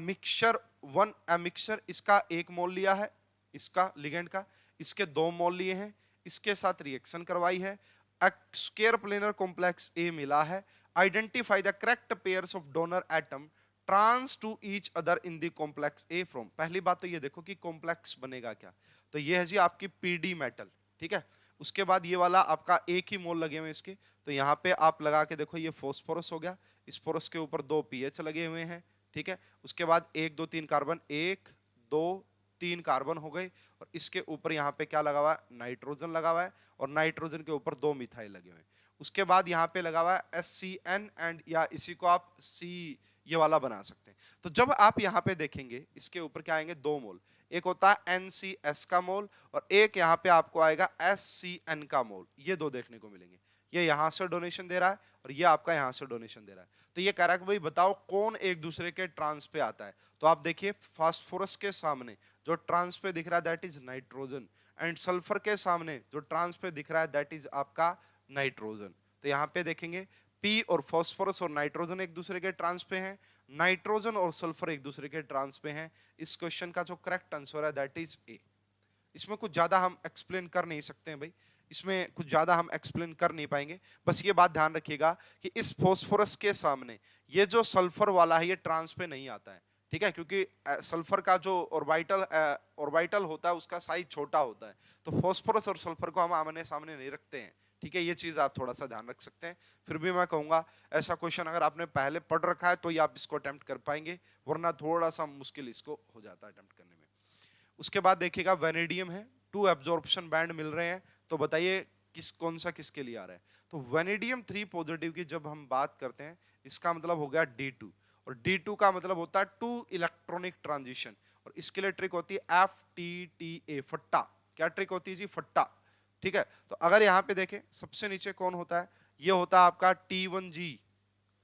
मिक्सचर इसका 1 मोल लिया है, इसका लिगेंड का, इसके 2 मोल लिए हैं, इसके साथ रिएक्शन करवाई है, स्क्वायर प्लेनर कॉम्प्लेक्स ए मिला है, identify the correct pairs of donor atom trans to each other in the complex A from. पहली बात तो ये देखो कि कॉम्प्लेक्स बनेगा क्या, तो ये है जी आपकी पीडी मेटल। ठीक है, उसके बाद ये वाला आपका एक ही मोल लगे हुए इसके, तो यहाँ पे आप लगा के देखो ये फॉस्फोरस हो गया, इस फोरस के ऊपर 2 पीएच लगे हुए हैं। ठीक है, उसके बाद 1 2 3 कार्बन, 1 2 3 कार्बन हो गए, और इसके ऊपर यहाँ पे क्या लगा हुआ है, नाइट्रोजन लगा हुआ है, और नाइट्रोजन के ऊपर 2 मिथाइल लगे हुए हैं। उसके बाद यहाँ पे लगा हुआ है SCN एंड, या इसी को आप C ये वाला बना सकते हैं। तो जब आप यहाँ पे देखेंगे इसके ऊपर क्या आएंगे, 2 मोल, एक होता है NCS का मोल और एक यहाँ पे आपको आएगा SCN का मोल, ये 2 देखने को मिलेंगे। ये यहां से डोनेशन दे रहा है और ये आपका यहां से डोनेशन दे रहा है। तो ये कह रहा है कि भाई बताओ कौन एक दूसरे के ट्रांस पे आता है। तो आप देखिए फास्फोरस के सामने जो ट्रांस पे दिख रहा है that is nitrogen, and sulphur के सामने जो ट्रांस पे दिख रहा है दैट इज आपका नाइट्रोजन। तो यहाँ पे देखेंगे P और फास्फोरस और नाइट्रोजन एक दूसरे के ट्रांस पे हैं, नाइट्रोजन और सल्फर एक दूसरे के ट्रांस पे हैं। इस क्वेश्चन का जो करेक्ट आंसर है दैट इज ए। इसमें कुछ ज्यादा हम एक्सप्लेन कर नहीं सकते हैं भाई, इसमें कुछ ज्यादा हम एक्सप्लेन कर नहीं पाएंगे। बस ये बात ध्यान रखिएगा कि इस फास्फोरस के सामने ये जो सल्फर वाला है ये ट्रांस पे नहीं आता है। ठीक है, क्योंकि सल्फर का जो ऑर्बिटल होता है उसका साइज छोटा होता है, तो फास्फोरस और सल्फर को हम आमने सामने नहीं रखते हैं। ठीक है, ये चीज आप थोड़ा सा ध्यान रख सकते हैं। फिर भी मैं कहूंगा ऐसा क्वेश्चन अगर आपने पहले पढ़ रखा है तो ये आप इसको अटेम्प्ट कर पाएंगे, वरना थोड़ा सा मुश्किल इसको हो जाता है अटेम्प्ट करने में। उसके बाद देखिएगा वेनेडियम है, 2 एब्जॉर्प्शन बैंड मिल रहे हैं, तो बताइए कौन सा किसके लिए आ रहा है। तो वेनेडियम 3 पॉजिटिव की जब हम बात करते हैं इसका मतलब हो गया D2, और D2 का मतलब होता है 2 इलेक्ट्रॉनिक ट्रांजिशन, और इसके लिए ट्रिक होती है FTTA, फट्टा। क्या ट्रिक होती है जी, फट्टा। ठीक है, तो अगर यहाँ पे देखें सबसे नीचे कौन होता है, ये होता है आपका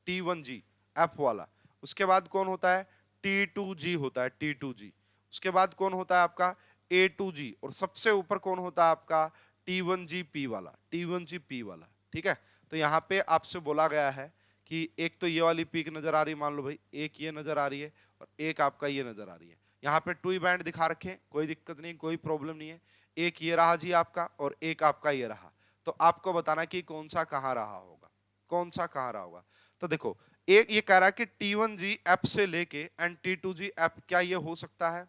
T1G F वाला। उसके बाद कौन होता है, T2G होता है, T2G। उसके बाद कौन होता है आपका A2G, और सबसे ऊपर कौन होता है आपका T1GP वाला, T1GP वाला। ठीक है, तो यहाँ पे आपसे बोला गया है कि एक तो ये वाली पीक नजर आ रही है, मान लो भाई एक ये नजर आ रही है और एक आपका ये नजर आ रही है। यहाँ पे 2 बैंड दिखा रखे, कोई दिक्कत नहीं, कोई प्रॉब्लम नहीं है। एक ये रहा जी आपका और एक आपका ये रहा, तो आपको बताना कि कौन सा कहाँ रहा होगा, कौन सा कहाँ रहा होगा। तो देखो एक ये कह रहा है कि T1G F से लेके एंड T2G F, क्या ये हो सकता है,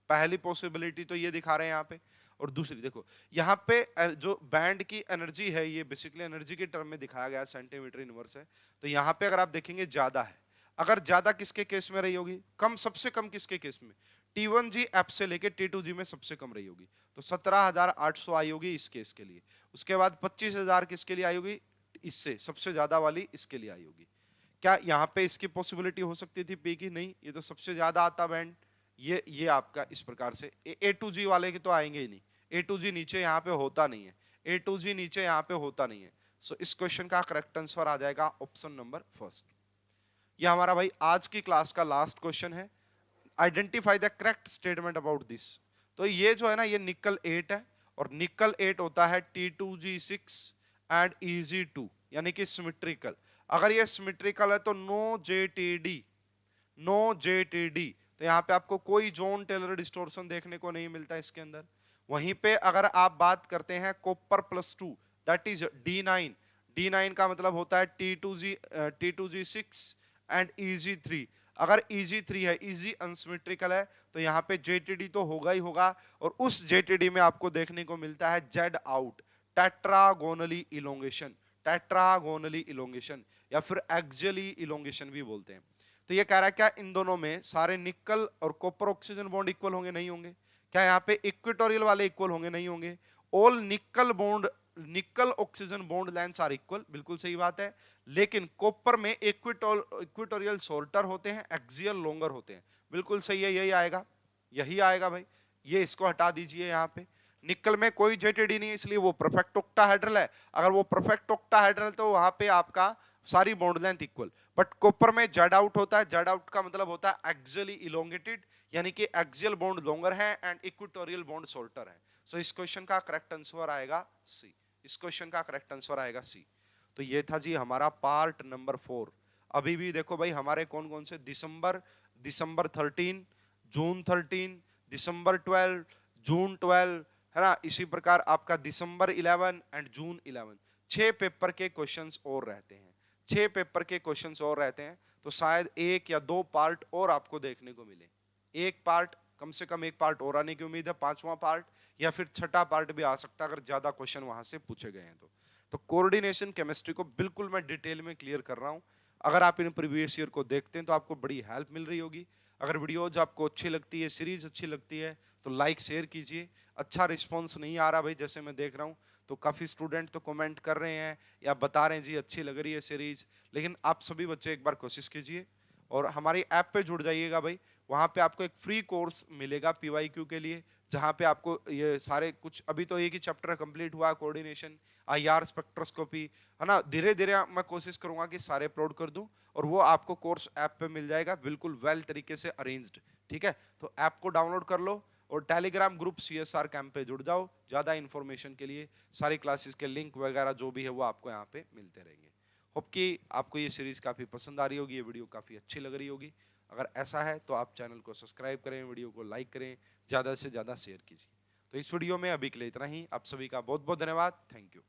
पहली पॉसिबिलिटी तो ये दिखा रहे हैं यहाँ पे। और दूसरी देखो यहाँ पे जो बैंड की एनर्जी है ये बेसिकली एनर्जी के टर्म में दिखाया गया सेंटीमीटर इनवर्स है, तो यहाँ पे अगर आप देखेंगे ज्यादा है। अगर ज्यादा किसके केस में रही होगी, कम, सबसे कम किसके केस में, T1G F से लेके T2G में सबसे कम रही होगी, तो 17,800 आई होगी इस केस के लिए। उसके बाद 25,000 किसके लिए आई होगी, इससे सबसे ज्यादा वाली इसके लिए आई होगी। क्या यहाँ पे इसकी पॉसिबिलिटी हो सकती थी पी की? नहीं, ये तो सबसे ज्यादा आता बैंड ये आपका इस प्रकार से ए टू जी वाले के तो आएंगे ही नहीं, ए टू जी नीचे यहाँ पे होता नहीं है, ए टू जी नीचे यहाँ पे होता नहीं है। सो इस क्वेश्चन का करेक्ट आंसर आ जाएगा ऑप्शन नंबर फर्स्ट। ये हमारा भाई आज की क्लास का लास्ट क्वेश्चन है। Identify the correct statement about this. तो ये जो है ना, ये निकल 8 है और निकल 8 होता है T2G6 एंड EG2, यानी कि सिमेट्रिकल। अगर ये सिमेट्रिकल है तो नो JTD, नो JTD, तो यहाँ पे आपको कोई जोन टेलर डिस्टोर्शन देखने को नहीं मिलता इसके अंदर। वहीं पे अगर आप बात करते हैं copper +2, that is D9, D9 का मतलब होता है T2G6 एंड EG3। अगर EG3 है, EG अनसिमेट्रिकल है, तो यहाँ पे JTD तो होगा ही होगा, और उस JTD में आपको देखने को मिलता है Z आउट, टेट्रागोनली इलोंगेशन, टेट्रागोनली इलोंगेशन या फिर एक्सियली इलोंगेशन भी बोलते हैं। तो ये कह रहा है क्या इन दोनों में सारे निकल और कॉपर ऑक्सीजन बॉन्ड इक्वल होंगे? नहीं होंगे। क्या यहाँ पे इक्वेटोरियल वाले इक्वल होंगे? नहीं होंगे। All nickel bond, nickel oxygen bond length are equal, बिल्कुल सही बात है। लेकिन कॉपर में इक्वेटोरियल शॉर्टर होते हैं, एक्सियल लॉन्गर होते हैं, बिल्कुल सही है, यही आएगा, यही आएगा भाई। ये इसको हटा दीजिए यहाँ पे। निकल में कोई जेटेडी नहीं है, इसलिए वो परफेक्ट ऑक्टाहेड्रल है। अगर वो परफेक्ट ऑक्टाहेड्रल तो वहां पे आपका सारी bond length equal. But copper में जेड आउट होता है, जेड आउट का मतलब होता है एक्सियली इलोंगेटेड, यानी कि एक्सियल बॉन्ड लॉन्गर है एंड इक्वेटोरियल बॉन्ड शॉर्टर है। सो इस क्वेश्चन का करेक्ट आंसर आएगा सी। इस क्वेश्चन का करेक्ट आंसर आएगा सी। तो ये था जी हमारा पार्ट नंबर 4। अभी भी देखो भाई हमारे कौन कौन से दिसंबर 13, जून 13, दिसंबर 12, जून 12 है ना, इसी प्रकार आपका दिसंबर 11 एंड जून 11, 6 पेपर के क्वेश्चंस और रहते हैं, 6 पेपर के क्वेश्चंस और रहते हैं। तो शायद 1 या 2 पार्ट और आपको देखने को मिले, एक पार्ट, कम से कम एक पार्ट और आने की उम्मीद है, 5वां पार्ट या फिर 6ठा पार्ट भी आ सकता है अगर ज्यादा क्वेश्चन वहां से पूछे गए हैं तो कोऑर्डिनेशन केमिस्ट्री को बिल्कुल मैं डिटेल में क्लियर कर रहा हूं। अगर आप इन प्रीवियस ईयर को देखते हैं तो आपको बड़ी हेल्प मिल रही होगी। अगर वीडियोज आपको अच्छी लगती है, सीरीज अच्छी लगती है, तो लाइक शेयर कीजिए। अच्छा रिस्पॉन्स नहीं आ रहा भाई, जैसे मैं देख रहा हूँ तो काफ़ी स्टूडेंट तो कमेंट कर रहे हैं या बता रहे हैं जी अच्छी लग रही है सीरीज, लेकिन आप सभी बच्चे एक बार कोशिश कीजिए और हमारी ऐप पे जुड़ जाइएगा भाई। वहाँ पे आपको एक फ्री कोर्स मिलेगा PYQ के लिए, जहाँ पे आपको ये सारे कुछ, अभी तो एक ही चैप्टर कंप्लीट हुआ, कोऑर्डिनेशन, IR स्पेक्ट्रोस्कोपी, है ना। धीरे धीरे मैं कोशिश करूंगा कि सारे अपलोड कर दूं और वो आपको कोर्स ऐप पे मिल जाएगा, बिल्कुल वेल तरीके से अरेंज्ड, ठीक है। तो ऐप को डाउनलोड कर लो और टेलीग्राम ग्रुप CSR कैंप पे जुड़ जाओ। ज़्यादा इन्फॉर्मेशन के लिए सारी क्लासेस के लिंक वगैरह जो भी है वो आपको यहाँ पे मिलते रहेंगे। होप कि आपको ये सीरीज काफ़ी पसंद आ रही होगी, ये वीडियो काफ़ी अच्छी लग रही होगी। अगर ऐसा है तो आप चैनल को सब्सक्राइब करें, वीडियो को लाइक करें, ज़्यादा से ज़्यादा शेयर कीजिए। तो इस वीडियो में अभी के लिए इतना ही। आप सभी का बहुत बहुत धन्यवाद। Thank you.